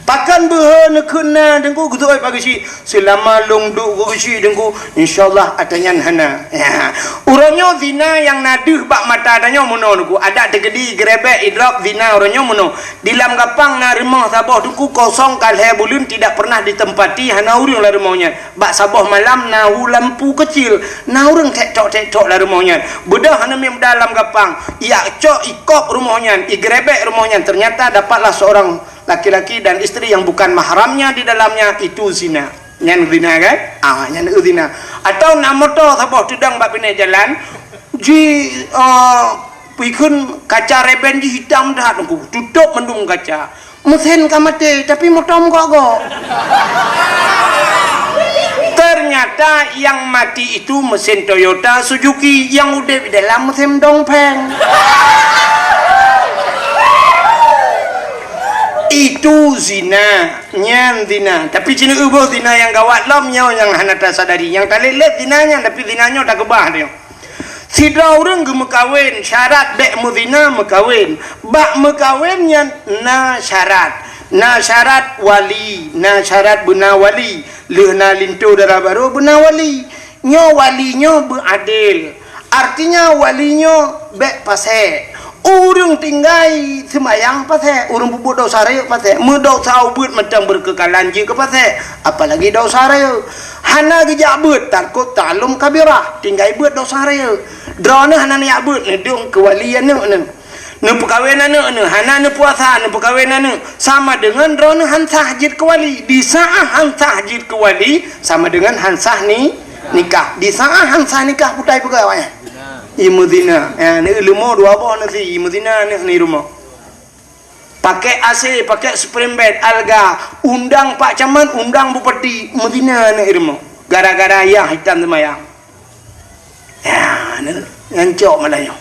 Takkan berhena kena dengku gitu pagi si selama long duk gusi dengku insyaallah atanya hana. Ya. Urangnya zina yang naduh bak mata adanya mono dengku ada tegedi grebek idrak zina urangnya mono. Dilam gapang na rumah sabah dengku kosong kalhe bulun tidak pernah ditempati hana urang la rumahnya. Bak sabah malam na lampu kecil na urang tek-tok la rumahnya. Bedah hana mem dalam gapang. Ya cok ikop rumahnya, igrebek rumahnya ternyata dapatlah seorang laki-laki dan istri yang bukan mahramnya di dalamnya itu zina. Yang zina kan? Yang zina. Atau nak motor sabah tudang bak pinai jalan ji pikun kaca reben ji hitam dah tunggu tutup mendung kaca. Mesin kamate tapi motor mogok. Ternyata yang mati itu mesin Toyota Suzuki yang udah di dalam mesin dongpeng. Itu zina, nyan zina. Tapi cina ubah zina yang gawat lam nyaw yang hanata sadari. Yang tak lelet zinanya, tapi zinanya tak kebah dia. Sidra orang ke mekawin syarat dek muzina mekawin. Bak mekawin yang na syarat. Na syarat wali, na syarat bena wali. Lehna lintu darah baru bena wali. Nyo walinya beradil. Artinya walinya bek pasek. Urang tinggai semayang pasal urang bubuk dosa raya pasal medok saubut macam berkekalan je ke pasal apalagi dosa raya hana gejak bet takut talum kabirah tinggai bet dosa raya drone hana nak bet nedung kewalian ne perkahwinan ne hana ne puasa ne perkahwinan ne sama dengan drone hansah jid kewali di saat hansah jid kewali sama dengan hansah ni nikah di saat hansah nikah putai pegawai imudina ni ilmu dua apa nanti imudina ni rumah pakai AC pakai spring bed alga undang Pak Camat undang Bupati Medina ni rumah gara-gara yang hitam semayang ya ni ngancok malahnya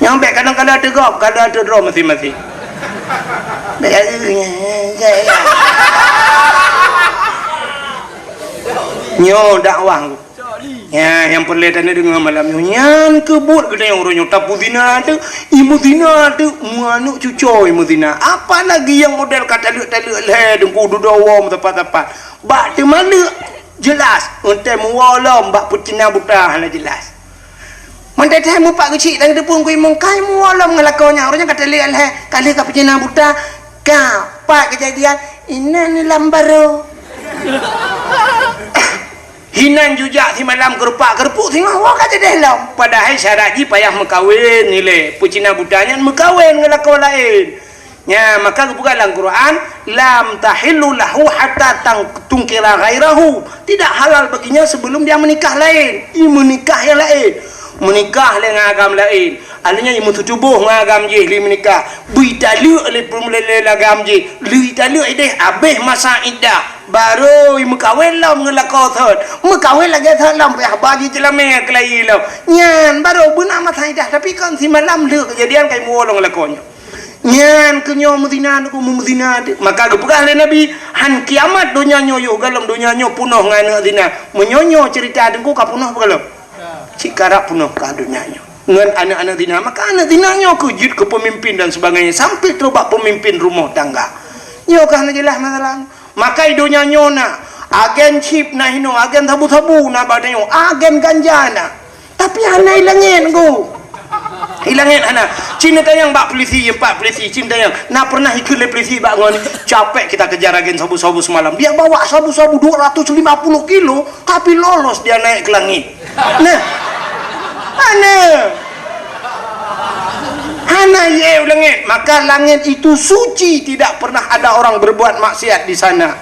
yang baik kadang-kadang tegap kadang ada draw masing-masing nyo dakwah ya yang perletan dengan malam nyan kebut kena yang orangnya tapu zina tu ibu zina tu muanuk cucu ibu zina apa lagi yang model kata lek leh dengku dudawa tepat-tepat bak tu mana jelas untuk mualam bak putina buta hala jelas menteteh mu pak kecil dan tepung kui mungkai mualam ngelakonya orangnya kata lek leh kali ka putina buta ka pak kejadian ini ni lambaro hinan jujak si malam kerupuk tengok wah kata dah lah padahal syarat ji payah mekawin nilai pucina budanya mekawin ngelakau lain ya maka bukan dalam Quran lam tahillu lahu hatta tungkira ghairahu tidak halal baginya sebelum dia menikah lain menikah yang lain menikah dengan agam lain alanya imu tubuh ngagam je li menikah bui talu le pemulele agam je li talu ide habis masa iddah baru imu kawin lah mengelakau thot mu kawin lagi thot lam ya bagi celame kelai lam nyan baru benak masa iddah tapi kan si malam le kejadian kai mu olong lakonya nyan kenyo mudina ku mudina maka gepegah le nabi han kiamat dunia nyo yo galam dunia nyo punuh ngana zina menyonyo cerita dengku ka punuh galam cikara punuh ka dunia nyo ngan anak-anak zina maka anak zinanya kejut ke pemimpin dan sebagainya sampai terobak pemimpin rumah tangga nyo kan jelas masalah maka idonya nyona agen chip na hino agen tabu-tabu na badanyo agen ganja na tapi hana hilangin hana cinta yang bak polisi cinta yang na pernah ikut le polisi bak ngon capek kita kejar agen sabu-sabu semalam dia bawa sabu-sabu 250 kilo tapi lolos dia naik ke langit nah hana ye langit maka langit itu suci tidak pernah ada orang berbuat maksiat di sana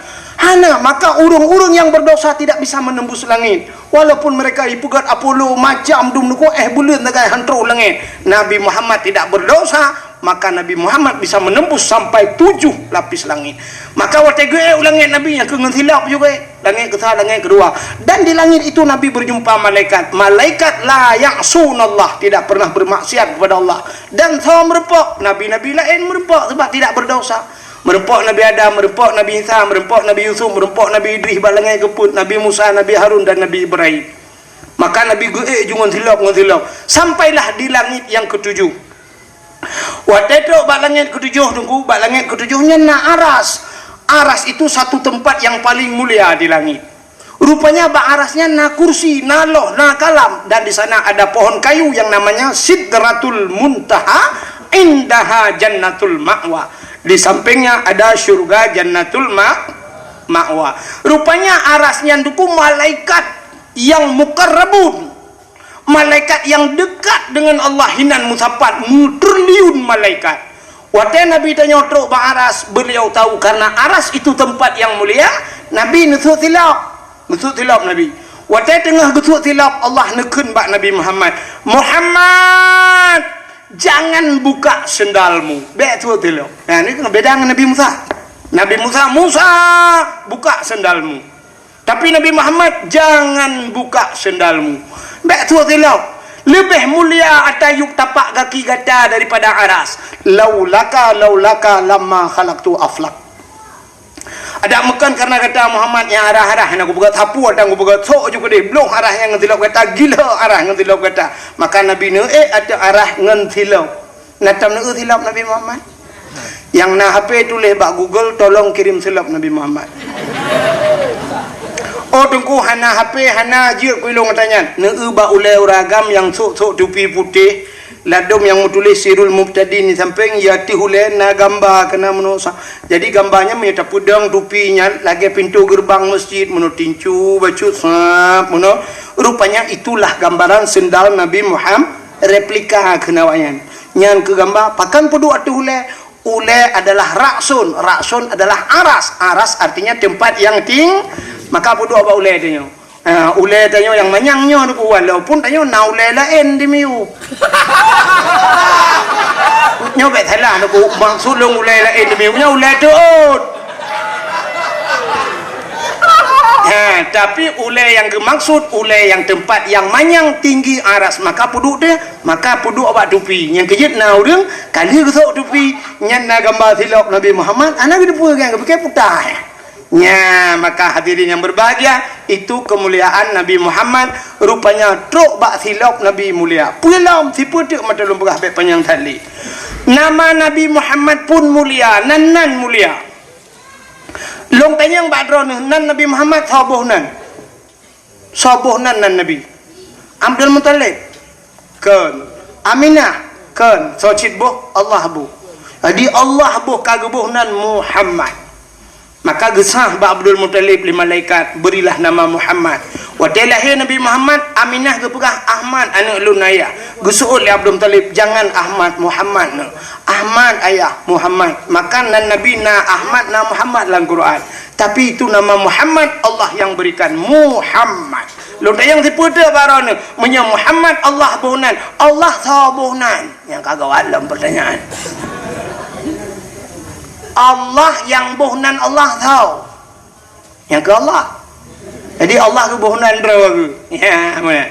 Hana, maka urung-urung yang berdosa tidak bisa menembus langit. Walaupun mereka ipugat Apollo macam dum nuku bulan tagai hantro langit. Nabi Muhammad tidak berdosa, maka Nabi Muhammad bisa menembus sampai 7 lapis langit. Maka watege langit Nabi yang kengentilap juga. Langit ketiga, langit kedua. Dan di langit itu Nabi berjumpa malaikat. Malaikat la ya'sunallah, tidak pernah bermaksiat kepada Allah. Dan sama merempok nabi-nabi lain merempok sebab tidak berdosa. Merempok Nabi Adam, merempok Nabi Isa, merempok Nabi Yusuf, merempok Nabi Idris, balangai keput, Nabi Musa, Nabi Harun dan Nabi Ibrahim. Maka Nabi jungun tilap. Sampailah di langit yang ketujuh. Waktu itu langit ketujuh, tunggu, langit ketujuhnya na aras. Aras itu satu tempat yang paling mulia di langit. Rupanya arasnya na kursi, na loh, na kalam. Dan di sana ada pohon kayu yang namanya Sidratul Muntaha, indaha Jannatul Ma'wa. Di sampingnya ada surga Jannatul Ma'wa. Rupanya arasnya itu malaikat yang mukarrabun, malaikat yang dekat dengan Allah, hinan musafat, triliun malaikat. Waktu Nabi tanya truk aras, beliau tahu karena aras itu tempat yang mulia. Nabi nusuk tilap Nabi. Waktu tengah nusuk tilap, Allah nekun bak Nabi Muhammad, Muhammad, jangan buka sendalmu. Betul tilap. Nah, ini kena beda dengan Nabi Musa. Nabi Musa, buka sendalmu. Tapi Nabi Muhammad, jangan buka sendalmu. Betul tilap. Lebih mulia atayub tapak kaki gata daripada aras. Laulaka lamma khalaqtu aflak. Ada bukan karena kata Muhammad yang arah-arah yang aku buat hapu ada aku buat sok juga deh belum arah yang ngentilap kata gila arah ngentilap kata. Maka Nabi nu ada arah ngentilap. Natam nu tilap Nabi Muhammad. Yang na HP tulis bak Google tolong kirim silap Nabi Muhammad. Oh tunggu hana HP hana je kuilong tanya. Nu ba ulai ragam yang sok tupi putih. Ladom yang tulis Sirul Muqtadi ni samping yati hulen na gambar kena menusa. Jadi gambarnya menyata pudang tupinya lagi pintu gerbang masjid menu tincu baju sap menu. Rupanya itulah gambaran sendal Nabi Muhammad replika kenawayan. Nyan ke gambar pakan pudu atu hule. Ule adalah raksun, raksun adalah aras. Aras artinya tempat yang ting. Maka pudu apa ule tanya? Ule tanya yang manyangnya tu walaupun tanya na ule lain di miu. Nyobek Thailand tu maksud long ule lain di miu nya ule tut. Tapi ule yang dimaksud ule yang tempat yang manyang tinggi aras maka puduk dia maka puduk awak tupi yang kejut na urang kali gesok tupi nyan na gambar silap Nabi Muhammad anak dia pun yang pakai putah. Ya, maka hadirin yang berbahagia, itu kemuliaan Nabi Muhammad. Rupanya truk bak silap Nabi mulia. Pulang si putuk mata lumpah baik panjang tali. Nama Nabi Muhammad pun mulia, nan mulia. Long tanya yang badron nan Nabi Muhammad sabuh nan Nabi. Abdul Muttalib kan, Aminah kan, socit boh Allah bu. Jadi Allah boh kagebuh nan Muhammad. Maka gesah ba Abdul Muttalib li malaikat berilah nama Muhammad. Waktu lahir Nabi Muhammad Aminah gepegah Ahmad anak ulun ayah. Gesuul li Abdul Muttalib jangan Ahmad Muhammad. Ahmad ayah Muhammad. Maka nan Nabi na Ahmad na Muhammad dalam Quran. Tapi itu nama Muhammad Allah yang berikan Muhammad. Lu yang diputar baron menya Muhammad Allah bohnan. Allah sabuhnan. Yang kagak alam pertanyaan. Allah yang bohnan Allah tahu. Yang ke Allah. Jadi Allah ke bohnan berapa ke? Ya, mana?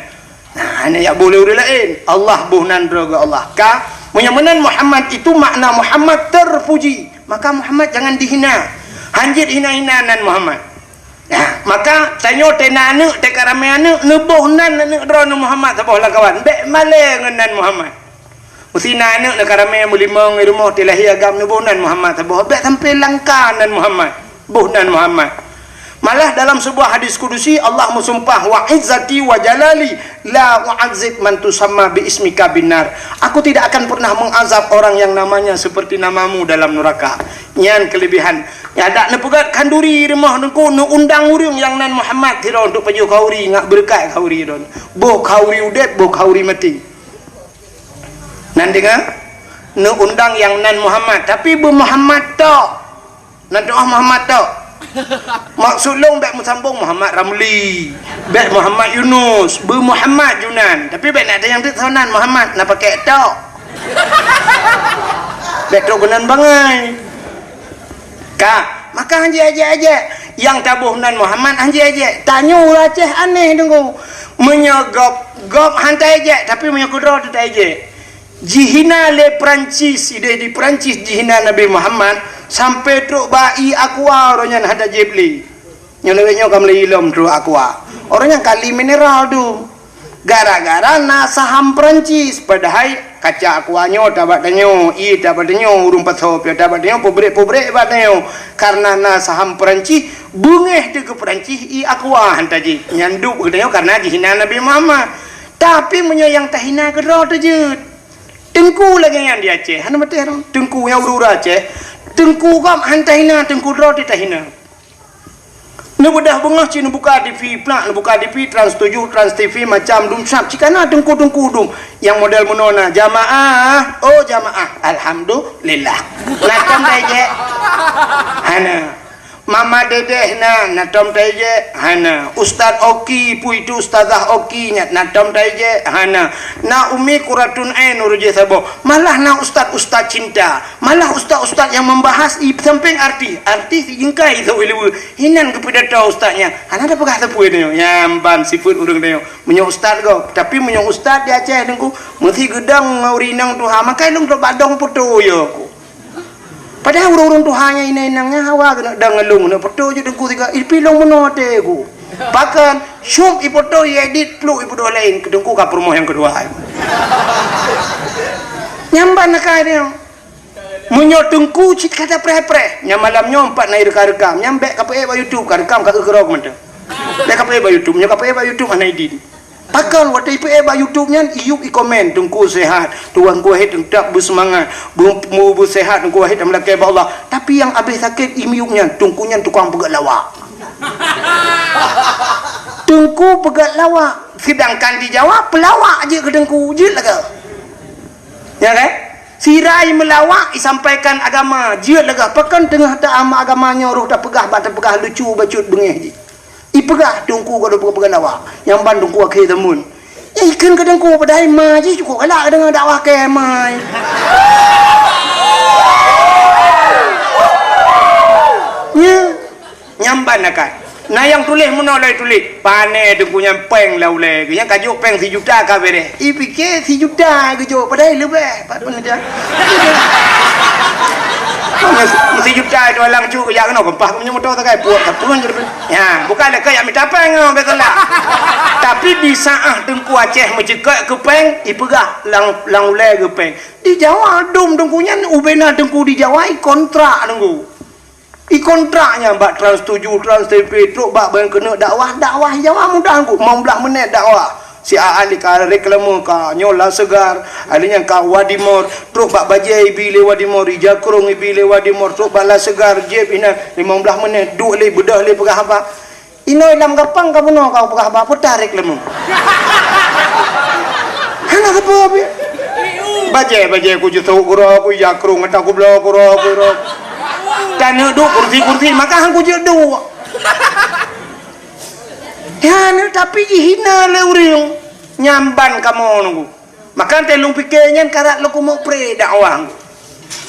Nah, ini ya boleh udah lain. Allah bohnan berapa Allah. Ka, menyamanan Muhammad itu makna Muhammad terpuji. Maka Muhammad jangan dihina. Hanjit hina-hinanan Muhammad. Nah, maka tanya tena anak, teka ramai anak, nebohnan anak drone Muhammad tak boleh kawan. Bek maleng dengan Muhammad. Mesti anak nak ramai mulimang di rumah tilahi agam nubunan Muhammad tabuh bek sampai langkanan Muhammad buhnan Muhammad. Malah dalam sebuah hadis kudusi Allah mensumpah wa izzati wa jalali la u'azzib man tusamma bi ismika binar. Aku tidak akan pernah mengazab orang yang namanya seperti namamu dalam neraka. Nyan kelebihan. Ya dak nepegat kanduri rumah nengku nu undang urang yang nan Muhammad tiro untuk paju kauri ngak berkat kauri don. Boh kauri udet boh kauri mati. Nan dengar nu undang yang nan Muhammad tapi bu Muhammad tok nan doa Muhammad tok Maksud long bek musambung Muhammad Ramli, bek Muhammad Yunus, bu Muhammad Junan. Tapi bek nak ada yang tu sonan Muhammad nak pakai tok. Bek tok gunan bangai. Kak, maka hanje aja. Yang tabuh nan Muhammad hanje aja. Tanyo lah ceh aneh tunggu. Menyogop hantai aja tapi menyokudro tu aja. Jihina le Perancis ide di Perancis jihina Nabi Muhammad sampai truk bai aqua orangnya ada jebli nyolewnya kam leilom truk aqua orangnya kali mineral tu gara-gara na saham Perancis padahal kaca aquanyo dapat danyo dapat danyo urung patop ya dapat danyo pobrek dapat danyo karena na saham Perancis bungeh tu ke Perancis aqua hantaji nyanduk danyo karena jihina Nabi Muhammad tapi menyayang tahina kedro tu je. Tengku lagi yang dia Aceh. Hana mati orang. Tengku yang urura Aceh. Tengku kam hantahina, tengku roti tahina. Nu bedah bengah cina buka TV plak, nu buka TV Trans 7, Trans TV macam dum sap. Cikana tengku dum. Yang model menona jamaah. Oh jamaah. Alhamdulillah. Natam daje. Hana. Mama dedeh na natom daje hana Ustaz Oki pu itu Ustazah Oki nya natom daje hana na umi kuratun ain uruje sabo malah na ustaz cinta malah ustaz yang membahas samping arti jingkai tu ilu hinan kepada tahu ustaznya hana ada pegah tepu itu nyamban sifut urang dia menyo ustaz go tapi menyo ustaz di Aceh dengku mesti gedang ngaurinang tu ha makai lung badong putu yo ku padahal urung tuhanya ini nangnya hawa kena dangalung na foto je dengku tiga ipilong menote ku bahkan syum ipoto edit plu ipo lain kedengku ka promo yang kedua nyamban nakai dia munyo dengku cit kata pre nyamalam nyompat na rekam nyambek ka pe YouTube ka rekam ka gerok mende dek ka pe YouTube nya ka pe YouTube ana idin pakal waktu itu YouTube nya iuk i komen tungku sehat tuan ku hit tak bersemangat mu sehat tungku hit amlak Allah tapi yang habis sakit imiuknya tungkunya tukang pegat lawak tungku pegat lawak sedangkan di Jawa pelawak aja ke tungku je lah ke ya kan sirai melawak disampaikan agama je lah ke pakan tengah tak agamanya roh tak pegah lucu bacut bengih je ipegah tungku ko pegang dakwah yang Bandung ku akhir temun ikan kadang ku padai maji cukup galak dengan dakwah ke mai nyamban akan nah yang tulis menolai tulis pane tungku nyampeng laulai yang kajuk peng 1 juta ka bere ipike 1 juta kejo padai lebih pat pun dia mesti juta itu alang cu ya kena kempah punya motor tak kai puak tapun je ya bukanlah kayak minta peng betul lah tapi di saat tengku Aceh mencekak ke peng ipegah lang ulai ke peng di Jawa dum tengkunya ubena tengku di Jawa kontrak tengku kontraknya bak Trans 7 Trans TV truk bak ben kena dakwah Jawa mudah tengku 15 minit dakwah si ahli ka reklame ka nyola segar adanya ka Wadimor truk bak bajai bile Wadimor Jakrung bile Wadimor truk bala segar jeb ina 15 menit duk le bedah le pegah apa inoi lam gapang ka puno ka pegah apa putar reklame hana apa abi bajai ku je tau gura ku Jakrung ngata ku blo gura dan duk kursi maka hang ku je duk ya tapi dihina le urang nyamban kamu nunggu maka telung pikirnya karat lu mau pre dakwah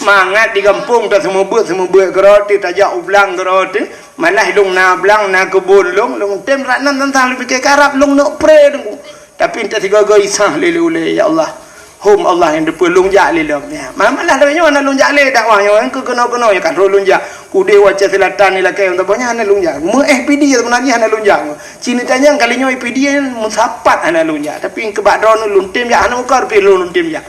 mangat di kampung tak semua buat geroti tajak ublang geroti malah lung na blang na kebun lung tem ranan tentang lu pikir karap lung nak pre nunggu tapi entah tiga isah lele ya Allah hum Allah yang depan lung jak lelom ya malah dah mana lung jak le dakwahnya yang kena ya kan lung jak kude Aceh Selatan ni lah kaya untuk banyak hana lung jak mu FPD sebenarnya hana lung jak cini tanya kalinya FPD musapat hana lung jak tapi kebak drone lung tim jak hana ukar pi lung tim jak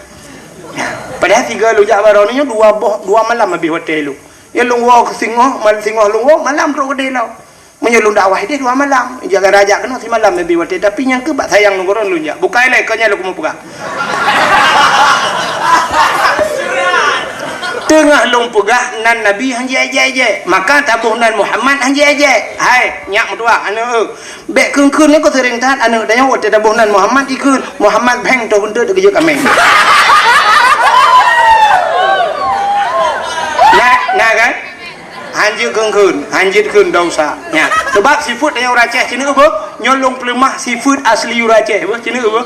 padahal 3 lung jak baronnya 2 malam habis hotel lu ya lung walk singoh lung walk malam teruk gede lau menyelung dakwah dia 2 malam jaga raja kena 3 malam habis hotel tapi yang kebak sayang lung lung jak bukan lai kanya lu mau pegang tengah lung pegah nan Nabi hanji aje maka tabuh nan Muhammad hanji aje hai nyak mutua anu bek keun ni ko sering tat anu danya wat tabuh nan Muhammad ikun Muhammad beng to hunter de kerja kami nah kan Hanjir kun dosa ya sebab seafood yang Aceh cina apa nyolong pelemah seafood asli Aceh apa cina apa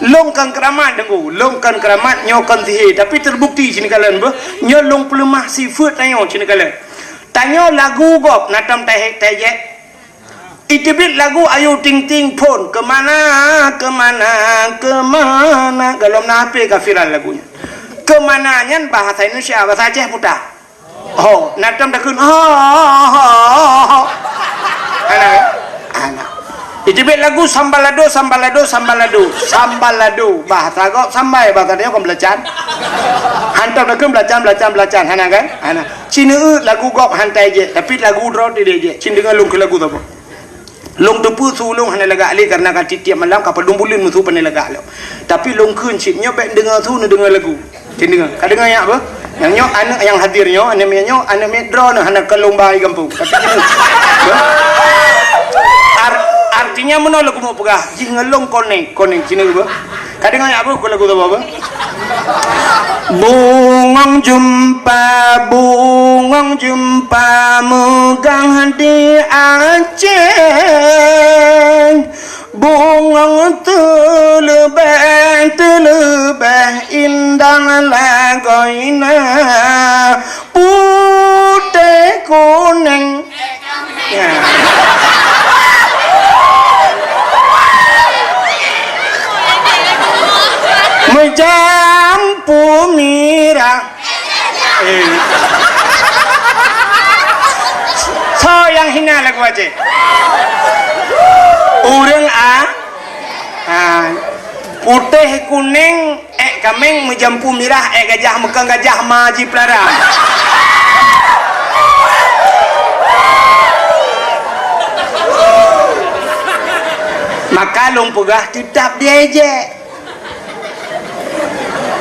longkan keramat dengu longkan keramat nyokan sihir tapi terbukti cina kalian apa nyolong pelemah seafood tanya cina kalian tanya lagu gop natam tehek tejek itibit lagu ayu ting ting pun kemana galom nape kafiran lagunya kemananya bahasa Indonesia bahasa Aceh putar oh natam dah kun anak itibit lagu sambalado bahasa kok sambai bahasa dia kau belajar hantam dah kun belajar hana kan hana Cina lagu gop hantai je tapi lagu draw dia je Cina dengan lung ke lagu tu apa long tepu sulung hana lagak ali karena kan tiap malam kapal dumbulin musuh pandai lagak lo tapi long kun cipnya baik dengar tu dengar lagu cina dengar kau dengar yang apa yang nyok anak yang hadirnya anak medro nah hana kalung bayi kampung tapi artinya mana lagu mau pegah jingelong koneng cina apa kau dengar yang apa kau lagu tu apa Bungong jumpa megang hati Aceh Bungong terlebih indah lagoina putih kuning ya. Menjampu mira so yang hina lagu Aceh urang putih kuning kameng menjampu mirah gajah mekang gajah maji pelara maka long pegah tetap dia je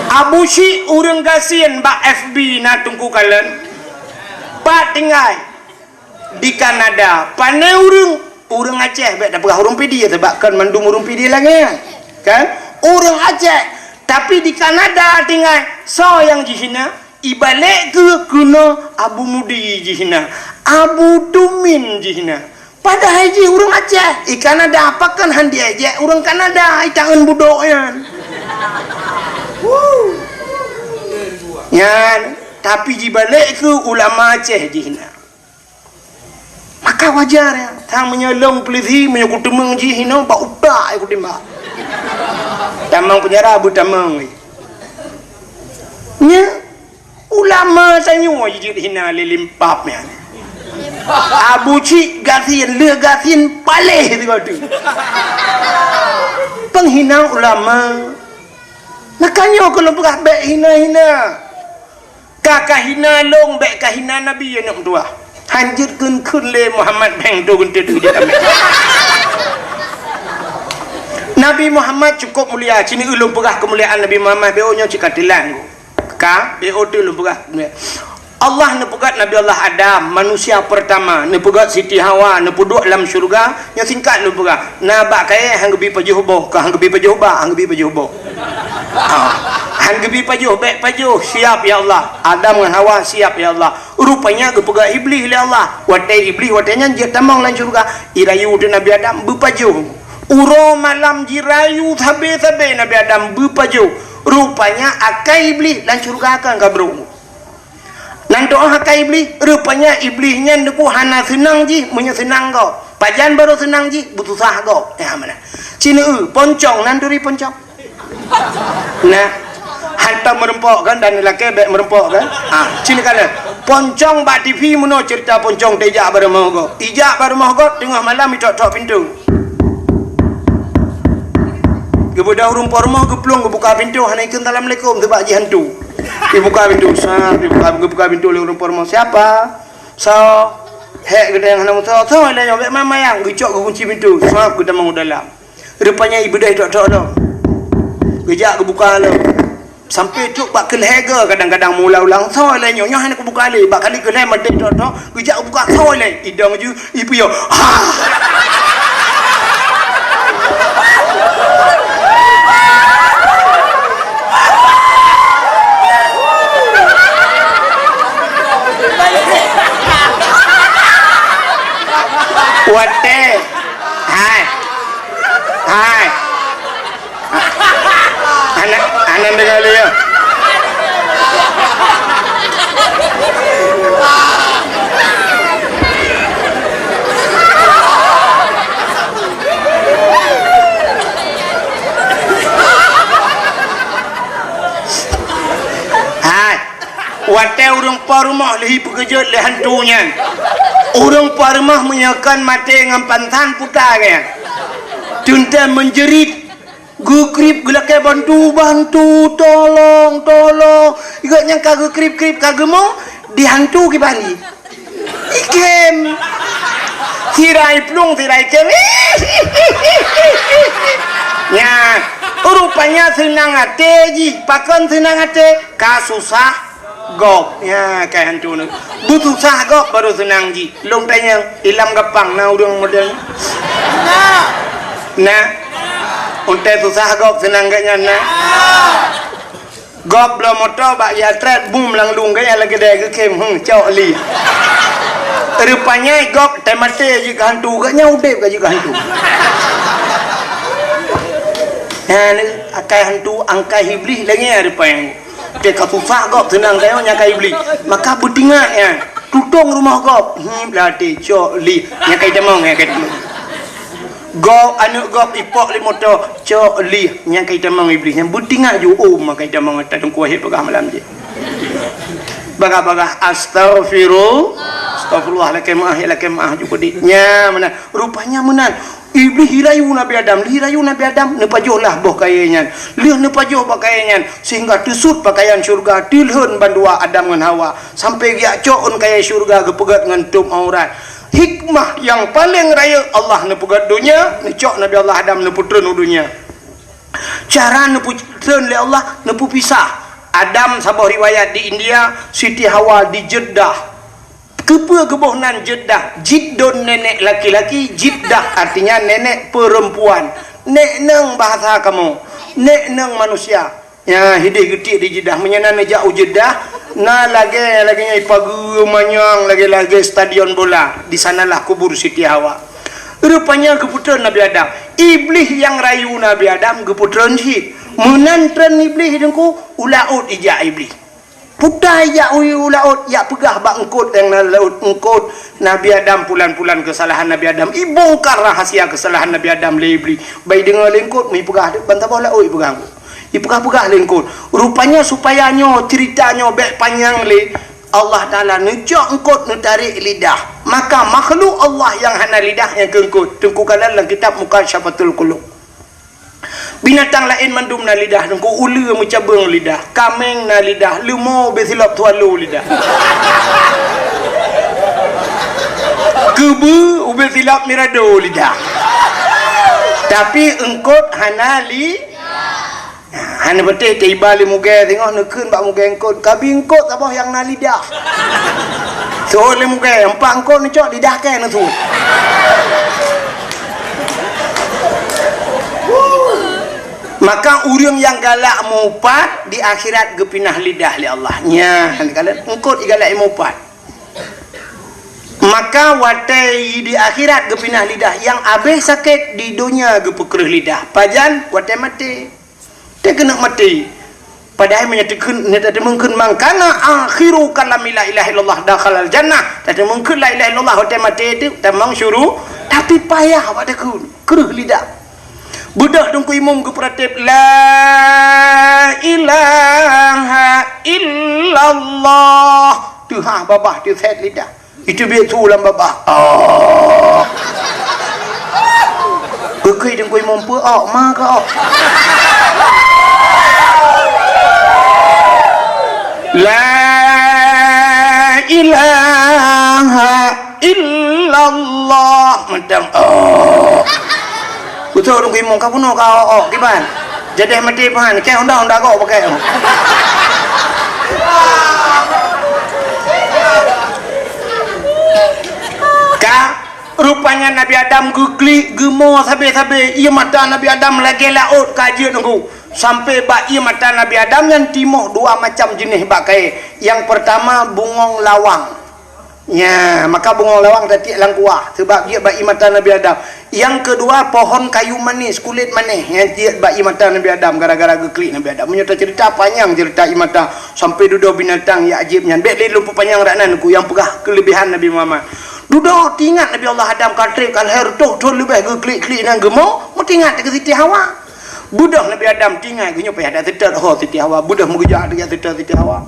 Abu Syik urang kasian bak FB na tungku kalian pak tinggal di Kanada pandai urang Aceh baik dah pegah urang pidi sebab kan mandung urang pidi lagi kan urang Aceh tapi di Kanada tinggal so yang jihina ibalik ke kena Abu Mudi jihina Abu Tumin jihina pada haji urang Aceh di Kanada apa kan handi aja urang Kanada itangan budoknya ya tapi dibalik ke ulama Aceh jihna maka wajar ya tang menyolong peliti menyokut temeng jihna bak utak ikut timbak tamang penjara abu tamang nya ulama sanyo jihna lilimpap ya Abu Cik gasin le gasin paleh tu penghina ulama makanya kalau pegah baik hina kakak hina long baik kahina Nabi yang nak dua hanjir kun le Muhammad bang tu gunte tu dia Nabi Muhammad cukup mulia cini ulung pegah kemuliaan Nabi Muhammad beonya cikatilan ka beo tu ulung pegah Allah nepegat Nabi Allah Adam manusia pertama nepegat Siti Hawa nepuduk dalam syurga yang singkat nepegat nabak kaya hang gebi pajuh boh ka hang gebi pajuh ba hang gebi pajuh boh hang gebi pajuh baik pajuh siap ya Allah Adam dengan Hawa siap ya Allah rupanya gepegat iblis ya Allah watai iblis watainya dia tamang dalam syurga irayu tu Nabi Adam berpajuh uro malam jirayu sabe-sabe Nabi Adam berpajuh rupanya akai iblis dalam syurga akan kabru nanti orang iblis rupanya iblisnya neku hana senang ji punya senang kau pajan baru senang ji butuh sah kau ya mana cina poncong nanduri poncong nah hantar merempok kan dan lelaki baik merempok kan cina kalian poncong bak TV mana cerita poncong tejak baru mau kau ijak baru mau kau tengah malam tok pintu kebudah rumput rumah keplung kebuka pintu hana ikut Assalamualaikum sebab ji hantu dibuka pintu dibuka pintu oleh orang pormo siapa so hek gede yang hendak so ada yang mama yang gecok kunci pintu so kita mau dalam rupanya ibu dah tok tok gejak kebuka lo sampai cuk bak kelhega kadang-kadang mula ulang so le nyonya hendak buka le bak kali kelhe mati tok tok gejak buka so le idang ju ibu yo Hai. Anak dengar dia. Watai orang parumah lehi pekerja le hantunya. Orang parumah menyakan mati dengan pantan putar kan. Tuntai menjerit. Gukrip gelakai bantu tolong. Igaknya kagak krip kagak mau dihantu ke bani. Ikem. Tirai plung tirai kem. Ya, rupanya senang hati ji, pakan senang hati, kasusah. Gop ya kayak hantu ni butuh sah gop baru senang ji long tanya ilam gapang na udang model na untai susah gop senang gaknya na gop belum motor bak ya tret boom lang lung gaknya lagi dah ke kem cok li rupanya gop temate ji hantu gaknya udep gaji hantu nah ni akai hantu angkai iblis lagi rupanya dia susah gop senang kayo nya kai beli maka butinga ya tutung rumah gop belati cok li nya kai demong ya kai gop anu gop ipok li moto cok li nya kai demong iblis nya butinga ju maka demong ta tung kuah pegah malam je baga astagfirullahaladzim maah ju kodi nya mana rupanya menan iblis hirayu Nabi Adam nepajohlah boh kayanya lihat nepajoh pakaian sehingga tusut pakaian syurga tilhun bandua Adam dengan Hawa sampai dia coon kaya syurga gepegat dengan tum aurat hikmah yang paling raya Allah nepegat dunia necok Nabi Allah Adam neputren dunia cara neputren oleh Allah nepu pisah Adam sabah riwayat di India Siti Hawa di Jeddah kebunan Jeddah jiddon nenek laki-laki jiddah artinya nenek perempuan nek neng bahasa kamu nek neng manusia ya hidih getik di Jeddah menyenan jauh Jeddah na lagi pagi manyang lagi stadion bola di sanalah kubur Siti Hawa rupanya keputusan Nabi Adam iblis yang rayu Nabi Adam keputusan si menantran iblis hidungku ulaut ija iblis putai ya ulaut ya pegah bak engkut yang laut engkut Nabi Adam pulan-pulan kesalahan Nabi Adam ibongkar rahasia kesalahan Nabi Adam le iblis baik dengar lengkut mi pegah bantah bola oi pegang i pegah lengkut rupanya supaya nyo ceritanya bek panjang le Allah Taala necok engkut tarik lidah maka makhluk Allah yang hana lidah yang kengkut tengkukan dalam kitab Mukasyafatul Qulub binatang lain mandum na lidah dengku ulu mencabang lidah kameng na lidah lumo besilap tualu lidah kebu ubel silap mirado lidah tapi engkot hanali hana betul tiba li muge tengok nekun bak muge engkot kabi engkot apa yang na lidah so li muge empak engkot ni cok lidah ke na tu maka urang yang galak mupat di akhirat gepinah lidah li Allah nya kalau engkot galak mupat maka watai di akhirat gepinah lidah yang habis sakit di dunia gepekereh lidah pajan watai mati dia kena mati padahal menyatakan tadi mungkin mangkana akhiru kalam la ilaha illallah dakhalal jannah tadi mungkin la ilaha illallah watai mati itu tamang syuruh tapi payah pada kereh lidah budak dengku imam ke peratip la ilaha illallah tu ha babah tu set lidah itu biar tu lam babah kekei dengku imam pe ma ka la ilaha illallah madam betul dong kimong kau puno kau kiban jadi mati pan kayak honda kau pakai ka rupanya Nabi Adam gugli gemo sabe ia mata Nabi Adam lagi laut kaji nunggu sampai bak ia mata Nabi Adam yang timoh dua macam jenis bakai yang pertama bungong lawang Ya, maka bunga lawang tadi lang kuah sebab dia bagi mata Nabi Adam. Yang kedua, pohon kayu manis, kulit manis yang dia bagi mata Nabi Adam gara-gara geklik Nabi Adam. Menyata cerita panjang cerita mata sampai duduk binatang ya ajibnya. Baik dia lupa panjang raknan ku yang pegah kelebihan Nabi Muhammad. Duduk tingat Nabi Allah Adam katrip kan her tu lebih geklik-klik nang gemuk, mu tingat ke Siti Hawa. Budak Nabi Adam tingat gunya payah dak tetet ho Siti Hawa. Budak mu gejak dia tetet Siti Hawa.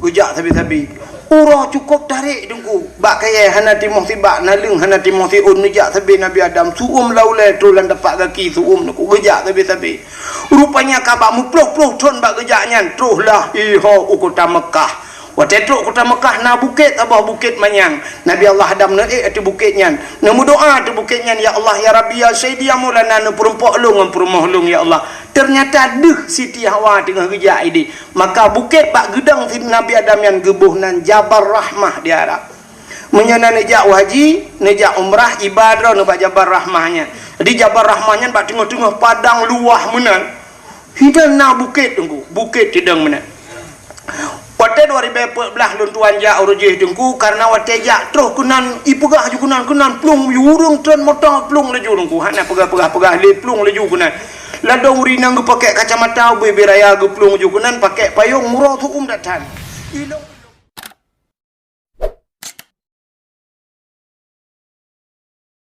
Gejak sabi-sabi. Urang cukup tarik dengku bak kaya hana timoh tibak nalung hana timoh tiun nejak sabi Nabi Adam suum laulai tu lan dapat kaki suum nak gejak sabi rupanya kabak mu pluh ton bak gejaknya truhlah iho kota Mekah waktu truk kota Mekah na bukit abah bukit manyang Nabi Allah Adam na ati bukitnya namu doa tu bukitnya ya Allah ya Rabbi ya Sayyidi ya Maulana na perumpok lung perumah lung ya Allah. Ternyata deh Siti Hawa tengah gejak ini. Maka bukit bak gedang Nabi Adam yang gebuh nan Jabal Rahmah di Arab. Menyana nejak haji, nejak umrah, ibadah nebak Jabal Rahmahnya. Jadi Jabal Rahmahnya bak tengah-tengah padang luah menan. Hidan na bukit tunggu, bukit tidang menan. Waktu 2014 lun tuan jak urujih tunggu karena waktu jak terus kunan ipegah ju kunan plung yurung tren motong plung laju tunggu. Hana pegah le plung laju kunan. Ladong rinang pakai kacamata beraya geplung jukunan pakai payung murah tu datang.